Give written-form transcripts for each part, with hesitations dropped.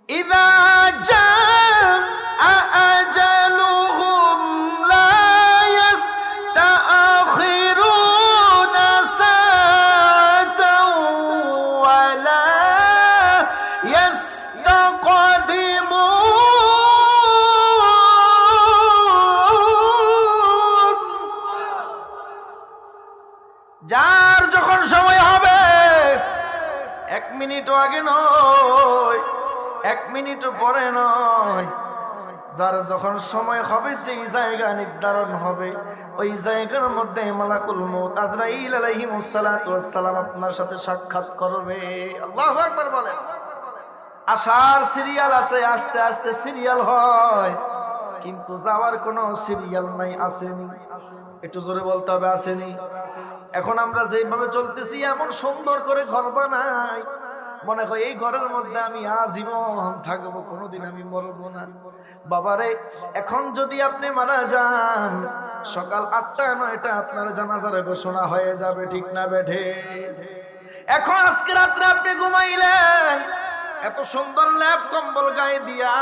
ইযা জাআ আজালুহুম লা ইস্তাখিরুনা সাআতাও ওয়া লা ইস্তাকদিমুন। যার যখন সময় হবে, 1 মিনিটও আগে নয়, 1 মিনিটও পরে নয়, যার যখন সময় হবে, যেই জায়গা নির্ধারণ হবে, ওই জায়গার মধ্যে মালাকুল মউত আজরাইল আলাইহিস সালাতু ওয়াস সালাম আপনার সাথে সাক্ষাৎ করবে। আল্লাহু আকবার বলেন। আসার সিরিয়াল আছে, আস্তে আস্তে সিরিয়াল হয়, কিন্তু যাওয়ার কোনো সিরিয়াল নাই। আসেনি? একটু জোরে বলতে হবে, আসেনি? এখন আমরা যেভাবে চলতেছি, এমন সুন্দর করে ঘর বানাই, মনে হয় এই ঘরের মধ্যে আমি আজীবন থাকবো, কোনোদিন আমি মরবো না। বাবারে, এখন যদি আপনি মারা যান, সকাল 8টা-9টা আপনার জানাজার ঘোষণা হয়ে যাবে, ঠিক না বেঠে? এখন আজকে রাত্রে আপনি ঘুমাইলেন, এত সুন্দর ল্যাপ কম্বল গায়ে দিয়া,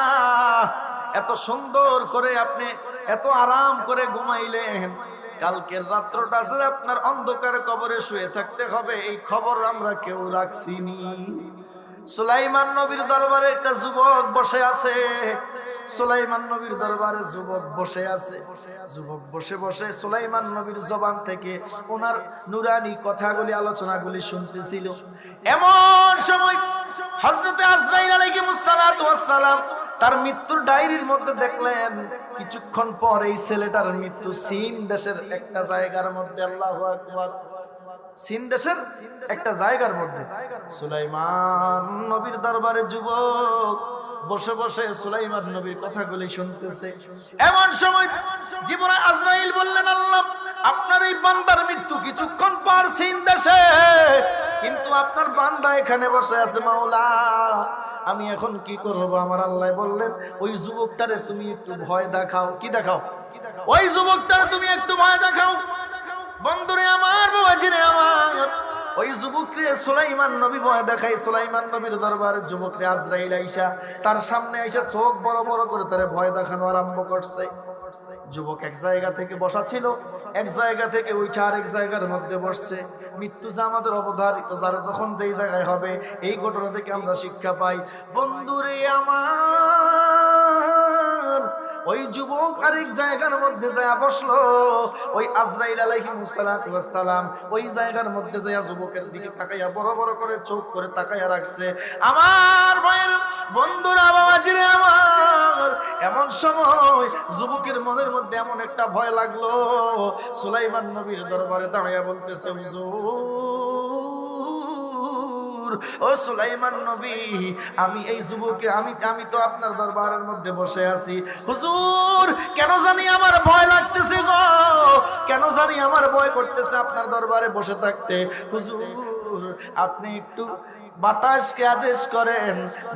এত সুন্দর করে আপনি এত আরাম করে ঘুমাইলেন, কালকের রাত্রটা যে আপনার অন্ধকার কবরে শুয়ে থাকতে হবে, এই খবর আমরা কেউ রাখছিনি। সুলাইমান নবীর দরবারে একটা যুবক বসে আছে, সুলাইমান নবীর দরবারে যুবক বসে আছে। যুবক বসে বসে সুলাইমান নবীর জবান থেকে ওনার নুরানি কথাগুলি, আলোচনাগুলি শুনতেছিল। এমন সময় হযরত আজরাইল আলাইহিস সালাতু ওয়াস সালাম তার মৃত্যুর ডায়েরির মধ্যে দেখলেন, কিছুক্ষণ পর এই ছেলেটার মৃত্যু চীন দেশের একটা জায়গার মধ্যে। আল্লাহু আকবার। চীন দেশের একটা জায়গার মধ্যে সুলাইমান নবীর দরবারে যুবক বসে বসে সুলাইমান নবীর কথাগুলি শুনতেছে। এমন সময় জিবরাইল আজরাইল বললেন, আল্লাহ, আপনার এই বান্দার মৃত্যু কিছুক্ষণ পর চীন দেশে, কিন্তু আপনার বান্দা এখানে বসে আছে। মাওলা, আমি এখন কি করব? আমার আল্লাহ বললেন, ওই যুবকটারে তুমি একটু ভয় দেখাও। কি দেখাও? ওই যুবকটারে তুমি একটু ভয় দেখাও। বন্ধুরে আমার, বাবাজিরে আমার, ওই যুবকরে সুলাইমান নবী ভয় দেখাই। সুলাইমান নবীর দরবারে যুবকরে আজরাইল আইসা তার সামনে আইসা চোখ বড় বড় করে তারে ভয় দেখানো আরম্ভ করছে। যুবক এক জায়গা থেকে বসা ছিল, এক জায়গা থেকে উঠে আরেক জায়গার মধ্যে বসছে। মৃত্যু যে আমাদের অবধারিত, যারা যখন যেই জায়গায় হবে, এই ঘটনা থেকে আমরা শিক্ষা পাই। বন্ধুরে আমার, ওই যুবক আরেক জায়গার মধ্যে যায় বসলো। ওই আজরাইল আলাইহিস সালাতু ওয়াস সালাম ওই জায়গার মধ্যে যায় যুবকের দিকে তাকাইয়া বড় বড় করে চোখ করে তাকাইয়া রাখছে। আমার ভাইয়ের বন্ধুরা, বাবাজিরে আমার, এমন সময় যুবকের মনের মধ্যে এমন একটা ভয় লাগলো, সুলাইমান নবীর দরবারে দাঁড়াইয়া বলতেছে, হুজুর, ও সুলাইমান নবী, আমি এই যুবকে আমি তো আপনার দরবারের মধ্যে বসে আছি। হুজুর, কেন জানি আমার ভয় লাগতেছে গো, কেন জানি আমার ভয় করতেছে আপনার দরবারে বসে থাকতে। হুজুর, আপনি একটু বাতাসকে আদেশ করেন,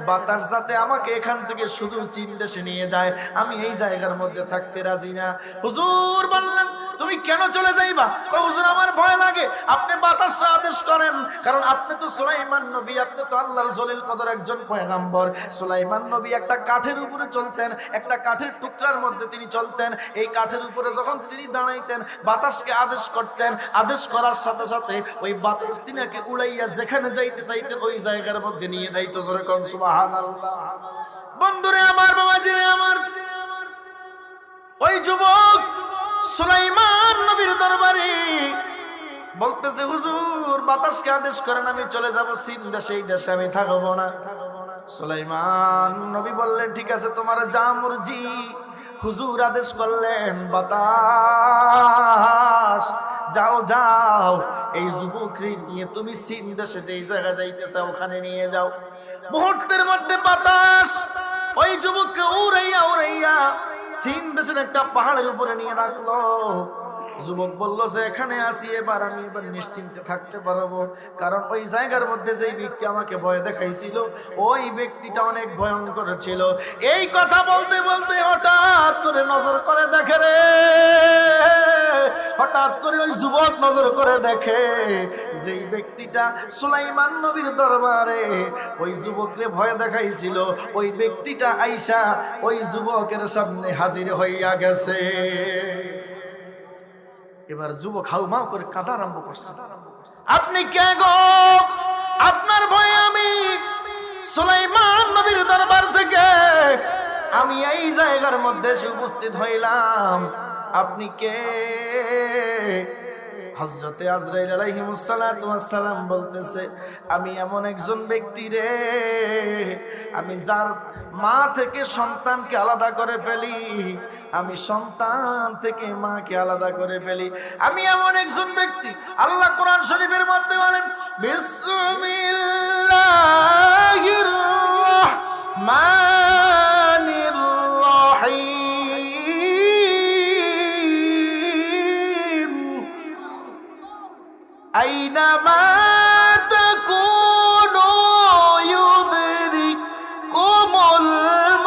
বাতাস যাতে আমাকে এখান থেকে শুধু চীন দেশে নিয়ে যায়, আমি এই জায়গার মধ্যে থাকতে রাজি না। হুজুর বললেন, তুমি কেন চলে যাইবা? হুজুর, আমার ভয় লাগে, আপনি বাতাসে আদেশ করেন, কারণ আপনি তো সুলাইমান নবী, আপনি তো আল্লাহর জলিল কদর একজন পয়গম্বর। সুলাইমান নবী একটা কাঠের উপরে চলতেন, একটা কাঠের টুকরার মধ্যে তিনি চলতেন। এই কাঠের উপরে যখন তিনি দাঁড়াইতেন, বাতাসকে আদেশ করতেন, আদেশ করার সাথে সাথে ওই বাতাস তিনাকে উড়াইয়া যেখানে যাইতে চাইতেন ওই জায়গার মধ্যে নিয়ে যাইতো। জোরে কোন সুবহানাল্লাহ। বন্ধুরে আমার, বাবাজিরে আমার, ওই যুবক সুলাইমান নবীর দরবারে বলতেছে, হুজুর, বাতাসকে আদেশ করেন, আমি চলে যাব চীন দেশে, এই দেশে আমি থাকবো না। সুলাইমান নবী বললেন, ঠিক আছে, তোমার যা মর্জি। হুজুর আদেশ করলেন, বাতাস, যাও যাও, এই যুবককে নিয়ে তুমি চীন দেশে যেই জায়গা যাইতে চাও ওখানে নিয়ে যাও। মুহূর্তের মধ্যে বাতাস ওই যুবককে উড়াইয়া উড়াইয়া চীন দেশের একটা পাহাড়ের উপরে নিয়ে রাখলো। যুবক বলল যে এখানে আসি, এবার আমি এবার নিশ্চিন্তে থাকতে পারবো, কারণ ওই জায়গার মধ্যে যেই ব্যক্তি আমাকে ভয় দেখাইছিল ওই ব্যক্তিটা অনেক ভয়ঙ্কর ছিল। এই কথা বলতে বলতে হঠাৎ করে নজর করে দেখে রে, হঠাৎ করে ওই যুবক নজর করে দেখে যেই ব্যক্তিটা সুলাইমান নবীর দরবারে ওই যুবকরে ভয় দেখাইছিল ওই ব্যক্তিটা আইসা ওই যুবকের সামনে হাজির হইয়া গেছে। এবার যুবক হাউমাউ করে কাঁদা আরম্ভ করছে, আপনি কে গো? আপনার ভয়ে আমি সুলাইমান নবীর দরবার থেকে আমি এই জায়গার মধ্যে এসে উপস্থিত হইলাম, আপনি কে? হযরতে আজরাইল আলাইহিস সালাতু ওয়াস সালাম বলতেছে, আমি এমন একজন ব্যক্তি রে, আমি যার মা থেকে সন্তানকে আলাদা করে ফেলি, আমি সন্তান থেকে মাকে আলাদা করে ফেলি, আমি এমন একজন ব্যক্তি। আল্লাহ কোরআন শরীফের মধ্যে বলেন, বিসমিল্লাহির রাহমানির রাহিম, আইনামা তাকুনু ইউদরিকুমুল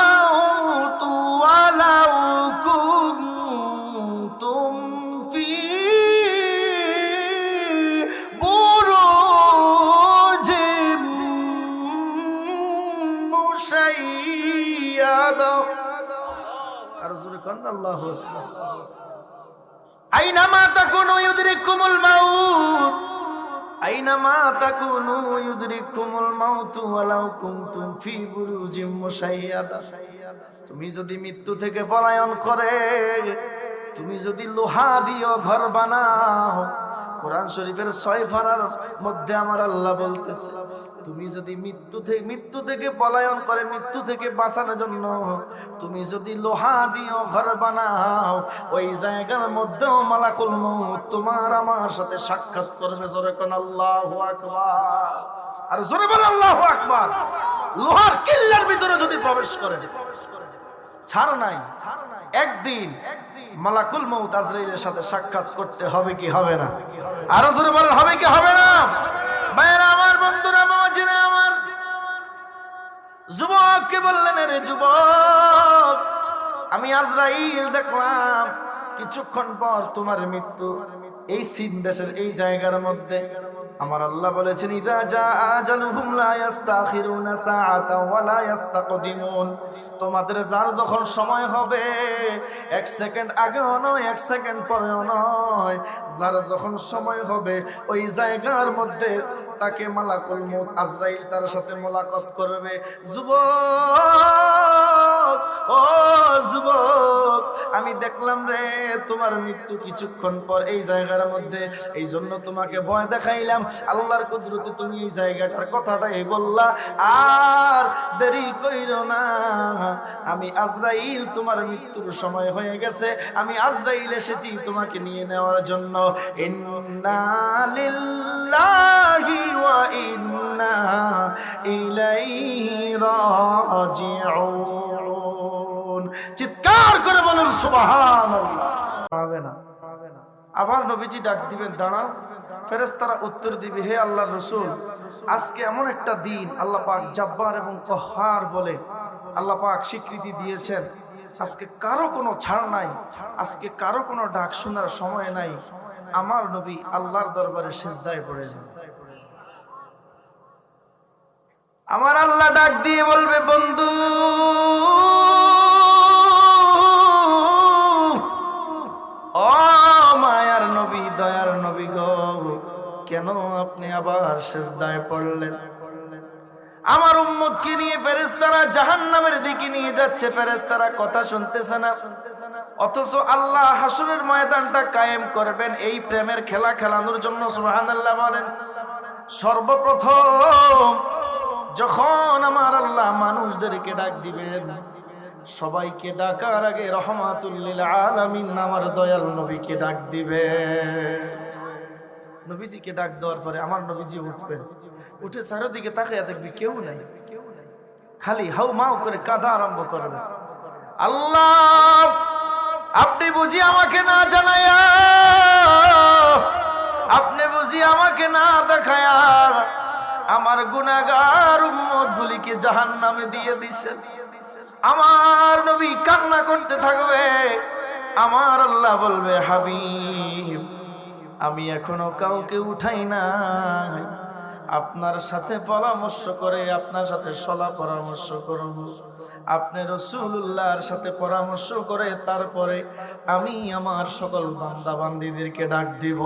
মাউতু ওয়ালাউ কুনতুম ফি বুরুজিম মুশাইয়াদা। আর জোরে কোন আল্লাহু আকবার। আইনামা তাকুনু ইউদরিকুমুল মাউত, আইনামা তাকুনু ইউদরিকুমুল মাউত ওয়ালাউ কুনতুম ফি বুরুজিম মুশাইয়াদা। তুমি যদি মৃত্যু থেকে পলায়ন করে, তুমি যদি লোহা দিও ঘর বানাও, কোরআন শরীফের 6 পারার মধ্যে আমার আল্লাহ বলতেছে, তুমি যদি মৃত্যু থেকে পলায়ন করে, মৃত্যু থেকে বাঁচানোর জন্য তুমি যদি লোহা দিও ঘর বানাও, ওই জায়গার মধ্যেও মালাকুল মউত তোমার আমার সাথে সাক্ষাৎ করবে। জোরে কোন আল্লাহু আকবার। আর জোরে বল আল্লাহু আকবার। লোহার কিল্লার ভিতরে যদি প্রবেশ করে, ছাড় নাই, একদিন মালাকুল মউত আজরাইলের সাথে সাক্ষাৎ করতে হবে কি হবে না? আরো জোরে বলেন, হবে কি হবে না? ভাইরা আমার, বন্ধুরা, বাবাজিরা আমার, যুবককে বললেন, রে যুবক, আমি আজরাইল দেখলাম কিছুক্ষণ পর তোমার মৃত্যু এই সিন দেশের এই জায়গার মধ্যে। আমার আল্লাহ বলেছেন, ইদা জা আজালুহুম লা ইস্তাখিরুনা সাআতা ওয়া লা ইস্তাকদিমুন। তোমাদের যার যখন সময় হবে, 1 সেকেন্ড আগেও নয়, 1 সেকেন্ড পরেও নয়, যার যখন সময় হবে ওই জায়গার মধ্যে তাকে মালাকুল মউত আজরাইল তার সাথে মোলাকাত করবে। যুবক, ও যুবক, আমি দেখলাম রে তোমার মৃত্যু কিছুক্ষণ পর এই জায়গার মধ্যে, এই জন্য তোমাকে ভয় দেখাইলাম। আল্লাহর কুদরতে তুমি এই জায়গাটার কথাটাই বললা, আর দেরি কইরো না, আমি আজরাইল, তোমার মৃত্যুর সময় হয়ে গেছে, আমি আজরাইল এসেছি তোমাকে নিয়ে নেওয়ার জন্য। ইন্না লিল্লাহি ওয়া ইন্না ইলাইহি রাজিউন। চিৎকার করে বলুন সুবহানাল্লাহ। পাবে না। আবার নবীজি ডাক দিবেন, দাঁড়াও। ফেরেশতারা উত্তর দিবে, হে আল্লাহর রাসূল, আজকে এমন একটা দিন আল্লাহ পাক জব্বার এবং কহ্হার বলে আল্লাহ পাক স্বীকৃতি দিয়েছেন, আজকে কারো কোনো ছাড় নাই, আজকে কারো কোনো ডাক শোনার সময় নাই। আমার নবী আল্লাহর দরবারে সিজদায় পড়ে যান। আমার আল্লাহ ডাক দিয়ে বলবে, বন্ধু, ও মায়ার নবী, দয়ার নবী গো, কেন আপনি আবার সিজদায় পড়লেন? আমার উম্মতকে নিয়ে ফেরেশতারা জাহান্নামের দিকে নিয়ে যাচ্ছে, ফেরেশতারা কথা শুনতেছে না, অথচ আল্লাহ হাসরের ময়দানটা কায়েম করবেন এই প্রেমের খেলা খেলানোর জন্য। সুবহানাল্লাহ বলেন। সর্বপ্রথম যখন আমার আল্লাহ মানুষদেরকে ডাক দিবেন, সবাইকে ডাকার আগে রহমাতুল লিল আলামিন আমার দয়াল নবীকে ডাক দিবেন। নবীজিকে ডাক দেওয়ার পরে আমার নবীজি উঠবেন, উঠে চারিদিকে তাকিয়ে দেখবি কেউ নাই, খালি হাউ মাউ করে কাঁদা আরম্ভ করবে, আল্লাহ আপনি বুঝি আমাকে না জানায়া, আপনি বুঝি আমাকে না দেখায়া আমার গুনাহগার উম্মত গুলিকে জাহান্নামে দিয়ে দিছেন। আমার নবী কান্না করতে থাকবে, আমার আল্লাহ বলবে হাবিব আমি এখনো কাউকে উঠাই নাই, আপনার সাথে পরামর্শ করে, আপনার সাথে সলা পরামর্শ করব, আপনি রাসূলুল্লাহর সাথে পরামর্শ করে তারপরে আমি আমার সকল বান্দা বান্দীদেরকে ডাক দিব।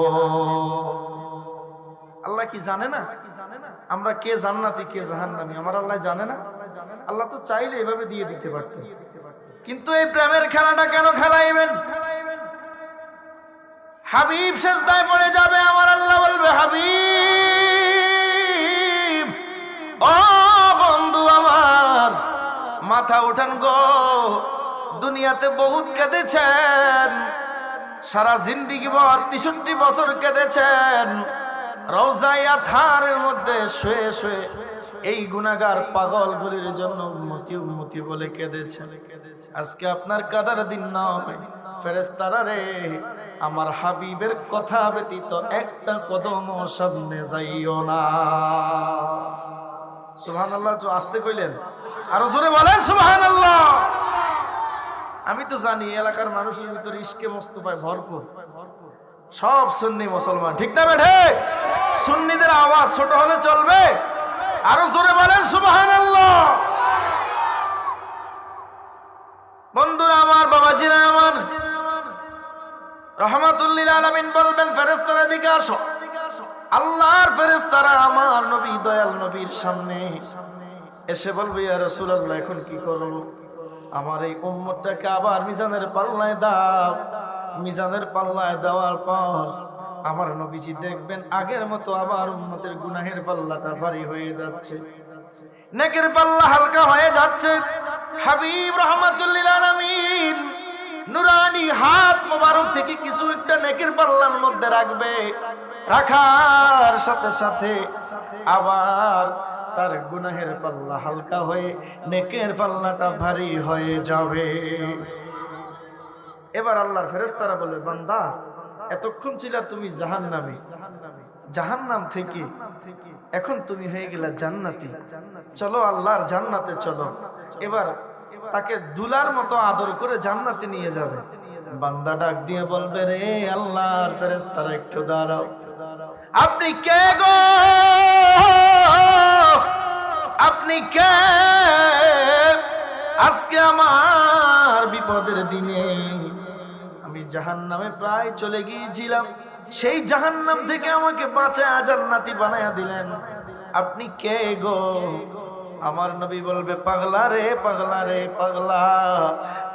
আল্লাহ কি জানে না আমরা কে জান্নাতি কে জাহান্নামী? আমার আল্লাহ জানে না? আল্লাহ তো চাইলে এভাবে দিয়ে দিতে পারতেন, কিন্তু এই প্রেমের খেলাটা কেন খেলাইবেন? হাবিব সেজদায় পড়ে যাবে, আমার আল্লাহ বলবে হাবিব ও বন্ধু আমার মাথা উঠান গো, দুনিয়াতে বহুত কেঁদেছেন, সারা জিন্দেগি ভর 63 বছর কেঁদেছেন, রওজায়ে আতহারের মধ্যে শুয়ে শুয়ে এই গুনাহগার পাগলগুলির জন্য উম্মতি উম্মতি বলে কেঁদেছেন। আজকে আপনার কাদার দিন নয় ফেরেশতারা রে, আমার হাবিবের কথা ব্যতীত একটা কদম সামনে যাইও না। সুবহানাল্লাহ, আস্তে কইলেন, আরো জোরে বলেন সুবহানাল্লাহ। আমি তো জানি এলাকার মানুষের ভিতরে ইশকে মোস্তফায় ভরপুর, সব সুন্নি মুসলমান, ঠিক না বেঠে? সুন্নিদের আওয়াজ ছোট হলে চলবে? আরো জোরে বলেন সুবহানাল্লাহ। বন্ধুরা আমার, বাবাজিরা আমার, রাহমাতুল লিল আলামিন বলবেন ফেরেশতারা দিকে আসো। আল্লাহর ফেরেশতারা আমার নবী দয়াল নবীর সামনে এসে বলবে ইয়া রাসূলুল্লাহ এখন কি করব? আমার এই উম্মতটাকে আবার মিজানের পাল্লায় দাও। মিজানের পাল্লায় দেওয়ার পর আমার নবীজি দেখবেন আগের মতো আবার উম্মতের গুনাহের পাল্লাটা ভারী হয়ে যাচ্ছে, নেকের পাল্লা হালকা হয়ে যাচ্ছে। হাবিব রাহমাতুল লিল আলামিন নুরানি হাত মোবারক থেকে কিছু একটা নেকের পাল্লার মধ্যে রাখবে, রাখার সাথে সাথে আবার তার গুনাহের পাল্লা হালকা হয়ে নেকের পাল্লাটা ভারী হয়ে যাবে। এবার আল্লাহর ফেরেশতারা বলে বান্দা এতক্ষণ ছিলা তুমি জাহান্নামী, জাহান্নাম থেকে এখন তুমি হয়ে গেলা জান্নাতি, চলো আল্লাহর জান্নাতে চলো। এবার তাকে দুলার মতো আদর করে জান্নাতে নিয়ে যাবে। বান্দা ডাক দিয়ে বলবে রে আল্লাহর ফেরেশতারা একটু দাঁড়াও, আপনি কে গো? আপনি কে? আজকে আমার বিপদের দিনে আমি জাহান্নামে প্রায় চলে গিয়েছিলাম, সেই জাহান্নাম থেকে আমাকে বাঁচায়া জান্নাতি বানায়া দিলেন, আপনি কে গো? আমার নবী বলবে পাগলা রে পাগলা রে পাগলা,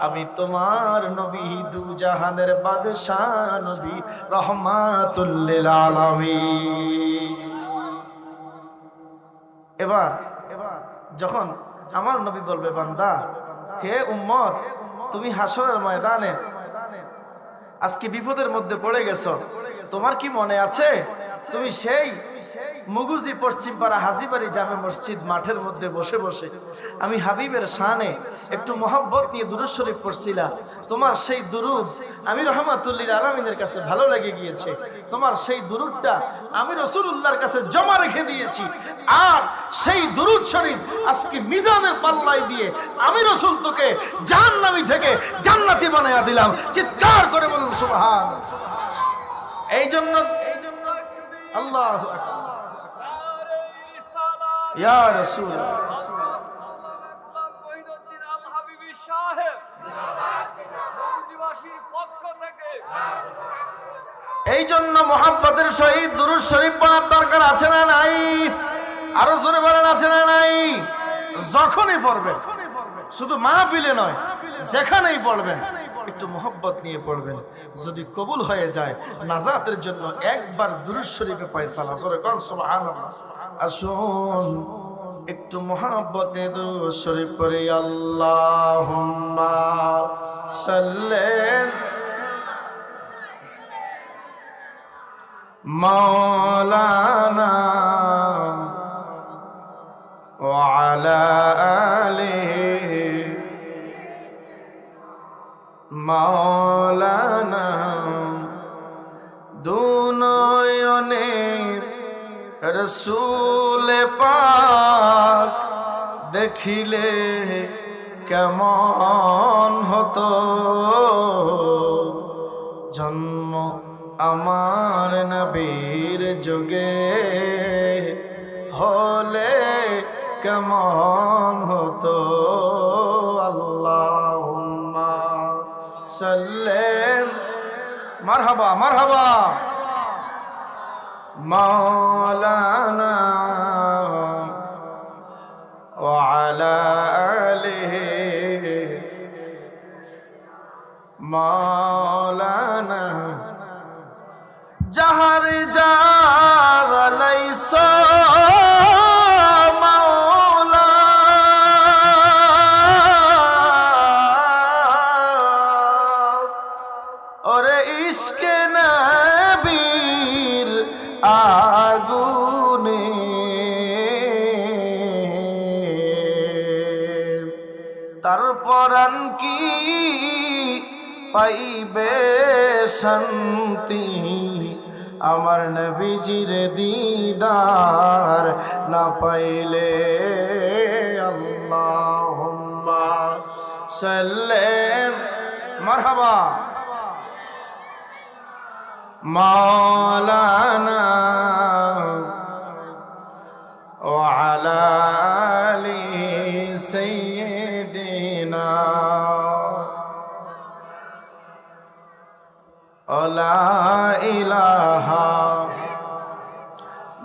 আমি তোমার নবী দু জাহানের বাদশাহ নবী রাহমাতুল লিল আলামিন। এবার যখন আমার নবী বলবে বান্দা হে উম্মত তুমি হাসরের ময়দানে আজকে বিপদের মধ্যে পড়ে গেছো, তোমার কি মনে আছে তুমি সেই মুগুজি পশ্চিম পাড়া হাজীবাড়ি জামে মসজিদ মাঠের মধ্যে বসে বসে আমি হাবিবের শানে একটু মহব্বত নিয়ে দুরূদ শরীফ পড়ছিলা, তোমার সেই দুরূদ আমি রাহমাতুল লিল আলামিনের কাছে ভালো লেগে গিয়েছে, তোমার সেই দুরূদটা আমি রাসূলুল্লাহর কাছে জমা রেখে দিয়েছি, আর সেই দুরূদ শরীফ আজকে মিজানের পাল্লায় দিয়ে আমি রাসূল তোকে জাহান্নামী থেকে জান্নাতি বানায়া দিলাম। চিৎকার করে বলুন সুবহানাল্লাহ। এই জন্য আল্লাহু আকবার ইয়া রাসূল এই জন্য মুহাব্বতের সহিত দুরূদ শরীফ পড়ার দরকার আছে না নাই? আরো জোরে বলেন আছে না নাই? যখনই পড়বেন, শুধু মাহফিলে নয় যেখানেই পড়বেন একটু মোহব্বত নিয়ে পড়বেন, যদি কবুল হয়ে যায় নাজাতের জন্য একবার দুরূদ শরীফে পয়সালা জোরে কোন সুবহানাল্লাহ। আসুন একটু মোহব্বতে দুরূদ শরীফ পড়ি। আল্লাহুম্মা সাল্লি মাওলানা ওয়া আলা আলিহি মাওলানা রসূল পাক দেখিলে কেমন হতো, জন্ম আমার নবীর যুগে হলে কেমন হতো। আল্লাহুম্মা সাল্লি মারহাবা মারহাবা মাওলানা ওয়া আলা আলিহি মাওলানা জাহার জালাইসো মাওলা ওরে ইশকে নবীর আগুনে তারপর কি পাইবে শান্তি, আমার নবীজির দিদার না পাইলে। আল্লাহুম্মা সাল্লি মারহাবা মাওলানা ওয়া আলা আলি সাইয়্যিদিনা লা ইলাহা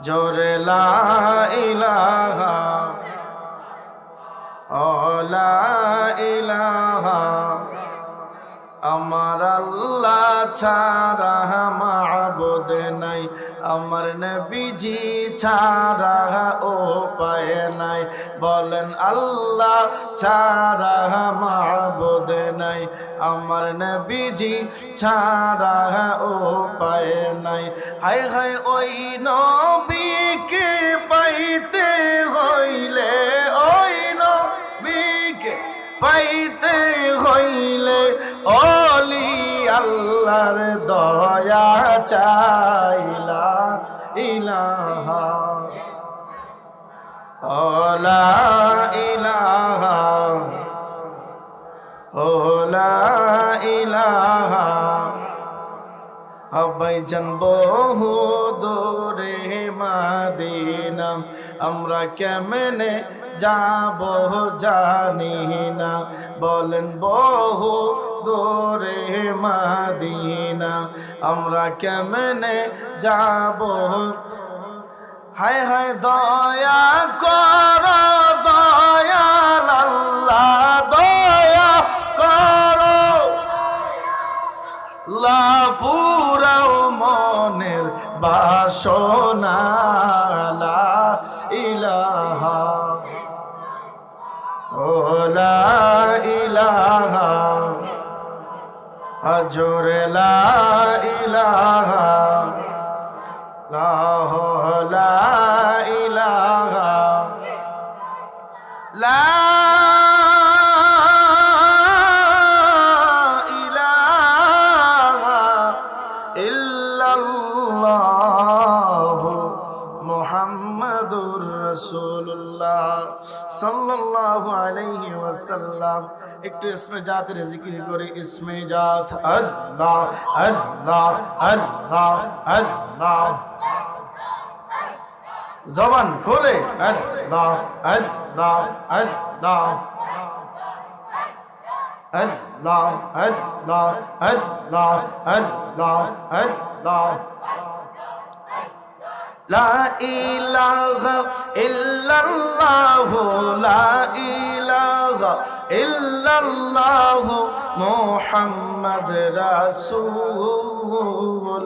জোরে লা ইলাহা লা ইলাহা আমার আল্লাহ ছাড়া মাবুদ নাই, আমার নবীজি ছাড়া উপায় নাই। বলেন আল্লাহ ছাড়া মাবুদ নাই, আমার নবীজি ছাড়া উপায় নাই। হায় হায় ওই নবীকে পাইতে হইলে, ওই নবীকে পাইতে হইলে ওলি আল্লাহর দয়া চাইলা ইলাহা লা ইলাহা লা ইলাহা। আবাই বহু দূরে মদিনা, আমরা কেমনে যাব জানি না। বলেন বহু দূরে মদিনা, আমরা কেমনে যাব। হায় হায় দয়া কর দয়াল আল্লাহ, দয়া করো পুরাও মনের বাসনা লা ইলাহা লা ইলাহা জোরে লা ইলাহা লা ইলাহা লা মুহাম্মাদুর রাসূলুল্লাহ সাল্লাল্লাহু আলাইহি ওয়াসাল্লাম। একটু ইসমে জাতের জিকির করে, ইসমে জাত আল্লাহ আল্লাহ আল্লাহ আল্লাহ, জবান খুলে আল্লাহ আল্লাহ আল্লাহ আল্লাহ আল্লাহ আল্লাহ আল্লাহ আল্লাহ। লা ইলাহা ইল্লাল্লাহ লা ইলাহা ইল্লাল্লাহ মুহাম্মদ রাসূল।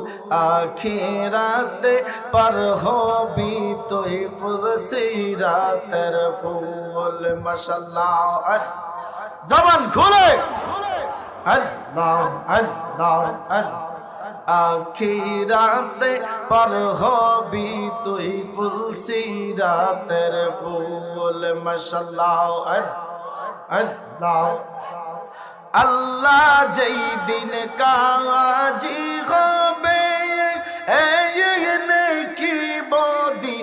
আখিরাতে পার হবি তুই ফুলসিরাতের ফুল। মাশাআল্লাহ, জবান খুলে আল্লাহ আল্লাহ আল্লাহ। আখিরাতে পার হবি তুই ফুলসিরাতের ফুল। মাশাআল্লাহ আল্লাহ। আল্লাহ যেই দিন কাজী হবে, এই নেকি বদি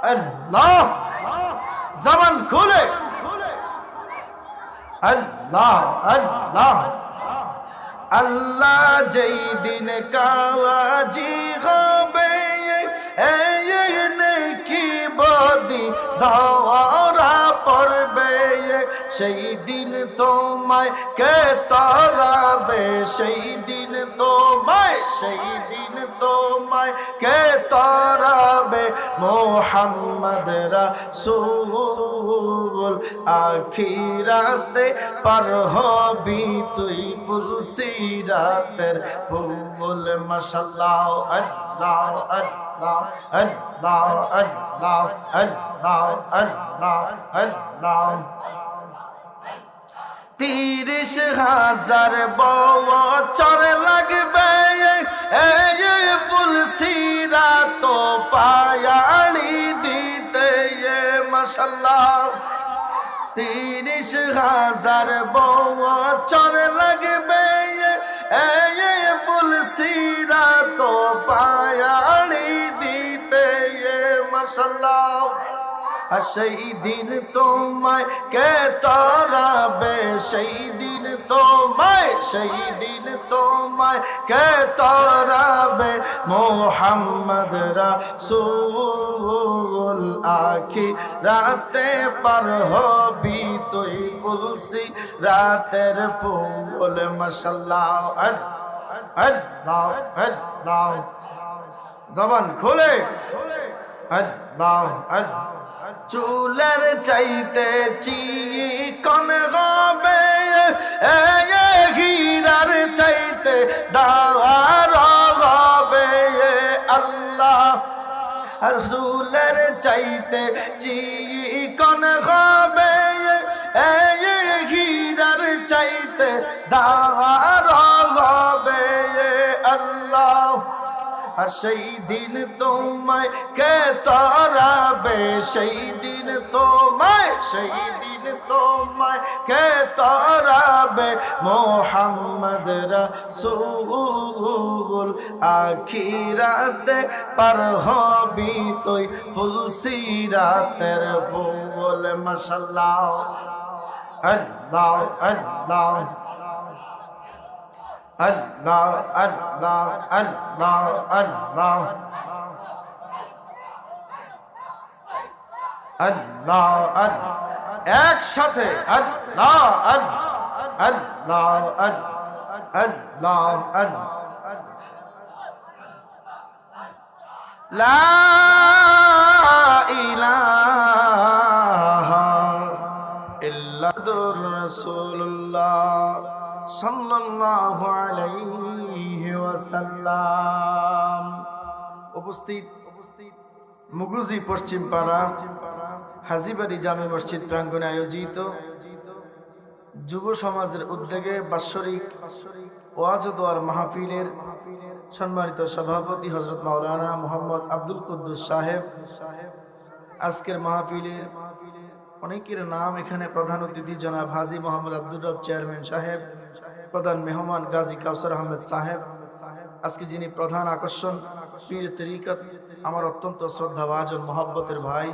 আল্লাহ, জবান খুলে আল্লাহ আল্লাহ। আল্লাহ যেই দিন কাওয়াজি হবে এই নেকি বদি ধরা পড়বে, সেই দিন তোমায় কে তরাবে, সেই দিন তোমায়, সেই দিন তোমায় কে তরাবে। মোহাম্মদ রাসূল আখিরাতে পার হবি তুই ফুলসিরাতের ফুল। মাশাআল্লাহ আল্লাহ আল্লাহ আল্লাহ আল্লাহ আল্লাহ আল্লাহ আল্লাহ। 30,000 বছর লাগবে এই ফুলসিরাত পায়ালি দিতে। মাশাআল্লাহ 30,000 বছর লাগবে এই ফুলসিরাত পায়ালি দিতে। মাশাআল্লাহ সেই দিন তোমায় কে তরাবে, সেই দিন তোমায়, সেই দিন তোমায় কে তরাবে। মোহাম্মদ রাসূল আখিরাতে পার হবি তুই ফুলসিরাতের ফুল। মাশাআল্লাহ আল্লাহ আল্লাহ। জবান খুলে আল্লাহ আল্লাহ। চুলের চাইতে চিকন হবে হীরার চাইতে দার হবে। আল্লাহ চুলের চাইতে চিকন হবে হীরার চাইতে দার হবে। আল্লাহ সেই দিন তোমায় কে তরাবে, সেই দিন তোমায়, সেই দিন তোমায় কে তরাবে। মোহাম্মদ রাসূল আখিরাতে পার হবি তুই ফুলসিরাতের ফুল। মাশাআল্লাহ আল্লাহ আল্লাহ আল্লাহ আল্লাহ আল্লাহ আল্লাহ আল্লাহ আল্লাহ। একসাথে আল্লাহ আল্লাহ আল্লাহ আল্লাহ। লা ইলাহা ইল্লাল্লাহুর রাসূলুল্লাহ সাল্লাল্লাহু আলাইহি ওয়াসাল্লাম। উপস্থিত মুগুজি পশ্চিম পাড়া হাজীবাড়ি জামে মসজিদ প্রাঙ্গণে আয়োজিত যুব সমাজের উদ্যোগে বাৎসরিক ওয়াজ ও দোয়ার মাহফিলের সম্মানিত সভাপতি হযরত মাওলানা মুহাম্মদ আব্দুল কুদ্দুস সাহেব, আজকের মাহফিলের অনেকের নাম এখানে প্রধান অতিথি জনাব হাজী মোহাম্মদ আব্দুর রব চেয়ারম্যান সাহেব, প্রধান মেহমান গাজী কাউসার আহমেদ সাহেব, আজকে যিনি প্রধান আকর্ষণ পীর তরিকত আমার অত্যন্ত শ্রদ্ধাভাজন মহব্বতের ভাই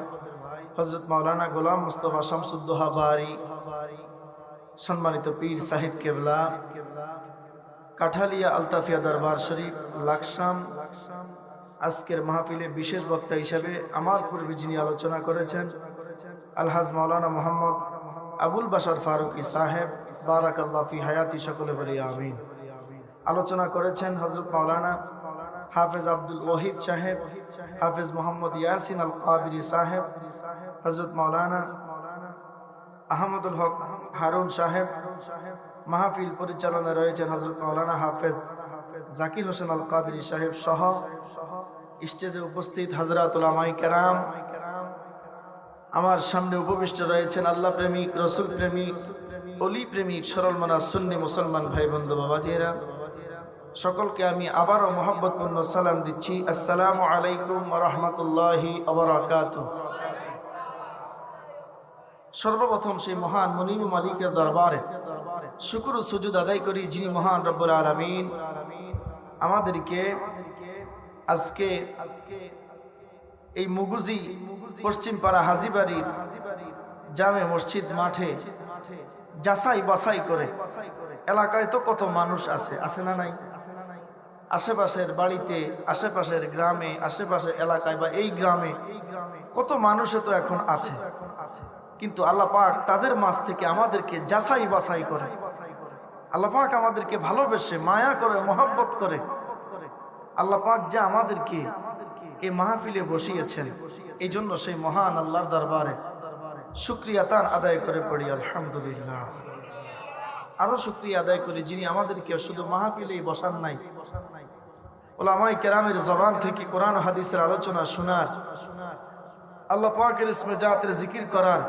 হযরত মাওলানা গোলাম মুস্তাফা শামসুদ্দোহা বারি, সম্মানিত পীর সাহিব কেবলা, কাঠালিয়া আলতাফিয়া দরবার শরীফ লাকসাম। আজকের মাহফিলে বিশেষ বক্তা হিসেবে আমার পূর্বে যিনি আলোচনা করেছেন আলহাজ মাওলানা মোহাম্মদ আবুল বাশার ফারুকি সাহেব, বারাকাল্লাহু ফি হায়াতি, সকলে বলি আমিন। আলোচনা করেছেন হযরত মাওলানা হাফেজ আব্দুল ওয়াহিদ সাহেব, হাফেজ মোহাম্মদ ইয়াসিন আল কাদরি সাহেব, হযরত মাওলানা আহমদুল হক হারুন সাহেব। মাহফিল পরিচালনায় রয়েছেন হযরত মাওলানা হাফেজ জাকির হোসেন আল কাদরি সাহেব সহ স্টেজে উপস্থিত হযরত উলামায়ে কেরাম। আমার সামনে উপবিষ্ট রয়েছেন আল্লাহ প্রেমিক, রসুল প্রেমিক, অলি প্রেমিক, সরল মনা সুন্নি মুসলমান ভাই বন্ধু বাবাজিরা, সকলকে আমি আবারও মহব্বতপূর্ণ সালাম দিচ্ছি। আসসালামু আলাইকুম ওয়া রাহমাতুল্লাহি ওয়া বারাকাতুহু। সর্বপ্রথম সেই মহান মুনিব মালিকের দরবারে শুকর ও সুজুদ আদায় করি, যিনি মহান রব্বুল আলামিন আমাদেরকে আজকে এই মুগুজি পশ্চিমপাড়া হাজীবাড়ির জামে মসজিদ মাঠে যাচাই বাছাই করে, এলাকায় তো কত মানুষ আছে, আছে না নাই? আশেপাশের বাড়িতে, আশেপাশের গ্রামে, আশেপাশের এলাকায় বা এই গ্রামে কত মানুষে তো এখন আছে, কিন্তু আল্লাহ পাক তাদের মাঝ থেকে আমাদেরকে যাচাই বাছাই করে। আল্লাহ পাক আমাদেরকে ভালোবেসে মায়া করে, মহব্বত করে। আল্লাহ পাক যে আমাদেরকে এই মাহফিলে বসিয়েছেন, এই জন্য সেই মহান আল্লাহর দরবারে শুকরিয়া তার আদায় করে পড়ি আলহামদুলিল্লাহ। আরো শুকরিয়া আদায় করি যিনি আমাদেরকে শুধু মাহফিলেই বসান নাই, উলামায়ে কেরামের জবান থেকে কোরআন হাদিসের আলোচনা শোনার, আল্লাহ পাকের ইসমে জাতের জিকির করার,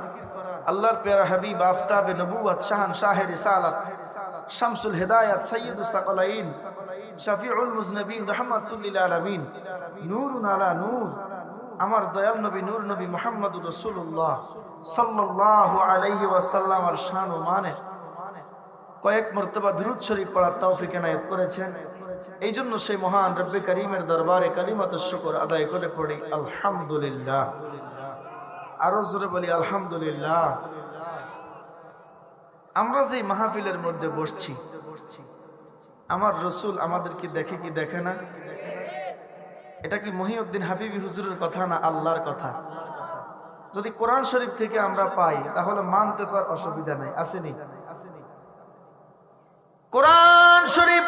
আল্লাহর প্যারা হাবিব আফতাবে নবুয়ত শাহান শাহে রিসালাত শামসুল হিদায়াত সাইয়্যিদুস সাকালাইন শাফিউল মুজনবিন রাহমাতুল লিল আলামিন নূরুন আলা নূর আমার দয়াল নবী নূর নবী মুহাম্মদুর রাসূলুল্লাহ সাল্লাল্লাহু আলাইহি ওয়াসাল্লামের শান ও মানে কয়েক মর্তবা দুরূদ শরীফ পড়ার তৌফিক এনায়েত করেছেন। এই জন্য সেই মহান রব্বে করিমের দরবারে কালিমাতুশ শুকর আদায় করে পড়ি আলহামদুলিল্লাহ। আরো জোরে বলি আলহামদুলিল্লাহ। আমরা যে মাহফিলের মধ্যে বসছি, আমার রসুল আমাদেরকে দেখে কি দেখে না? এটা কি মহিউদ্দিন হাবিবি হুজুরের কথা না আল্লাহর কথা? যদি কোরআন শরীফ থেকে আমরা পাই তাহলে মানতে তো আর অসুবিধা নাই, আসেনি? কোরআন শরীফ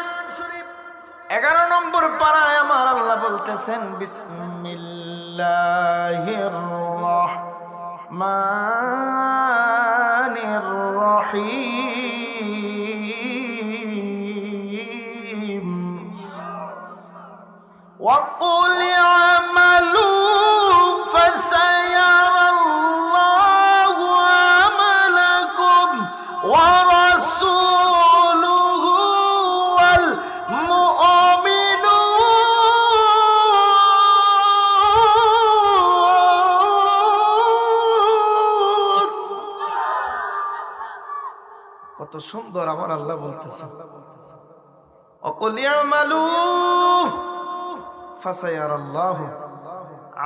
11 নম্বর পারায় আমার আল্লাহ বলতেছেন বিসমিল্লাহির রহমানির রহিম وقل اعملوا فسيرى الله عملكم ورسوله والمؤمنون। কত সুন্দর আমার আল্লাহ বলতেছেন وقل اعملوا ফাসায়ারাল্লাহু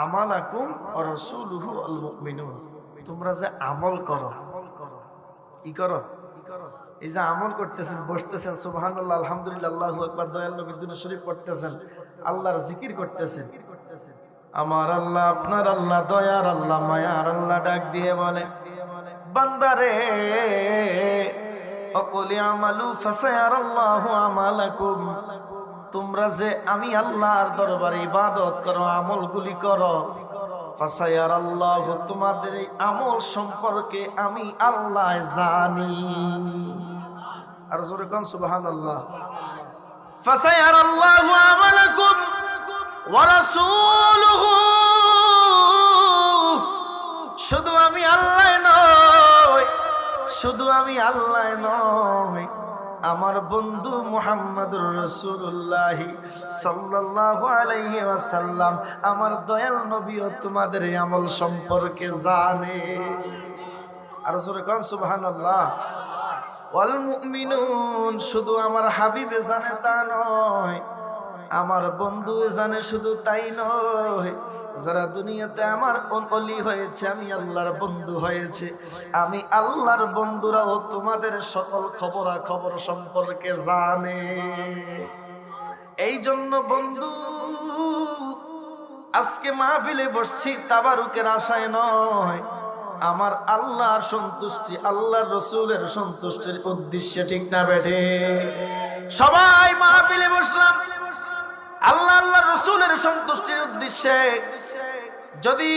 আমালাকুম ওয়া রাসূলুহু ওয়াল মুমিনুন। তোমরা যে আমল করো, কি করো? এই যে আমল করতেছেন, বসতেছেন, সুবহানাল্লাহ, আলহামদুলিল্লাহ, আল্লাহু আকবার, দয়াল নবীর দুরূদ শরীফ পড়তেছেন, আল্লাহর জিকির করতেছেন। আমার আল্লাহ, আপনার আল্লাহ, দয়ার আল্লাহ, মায়ার আল্লাহ ডাক দিয়ে বলে, বান্দারে ওয়াকুল আমালু ফাসায়ারাল্লাহু আমালাকুম, তোমরা যে আমি আল্লাহর দরবারে ইবাদত করো, আমলগুলি করো, ফাসায়ারাল্লাহু, তোমাদের এই আমল সম্পর্কে আমি আল্লাহ জানি। আর জোরে কোন সুবহানাল্লাহ। ফাসায়ারাল্লাহু আমালাকুম ওয়া রাসূলুহু, শুধু আমি আল্লাহ নয়, শুধু আমি আল্লাহ নয়, আমার বন্ধু মুহাম্মদুর রাসূলুল্লাহ সাল্লাল্লাহু আলাইহি ওয়াসাল্লাম, আমার দয়াল নবীও তোমাদের এই আমল সম্পর্কে জানে। আর জোরে কোন সুবহানাল্লাহ। ওয়াল মুমিনুন, শুধু আমার হাবিবে জানে তা নয়, আমার বন্ধু জানে শুধু তাই নয়, যারা দুনিয়াতে আমার ওলি হয়েছে, আমি আল্লাহর বন্ধু হয়েছে, আমি আল্লাহর বন্ধুরাও তোমাদের সকল খবরাখবর সম্পর্কে জানে। এই জন্য বন্ধু, আজকে মাহফিলে বসছি তাবারুকের আশায় নয়, আমার আল্লাহর সন্তুষ্টি, আল্লাহর রসুলের সন্তুষ্টির উদ্দেশ্যে, ঠিক না বেঠে? সবাই মাহফিলে বসলাম আল্লাহ আল্লাহর রসুলের সন্তুষ্টির উদ্দেশ্যে। যদি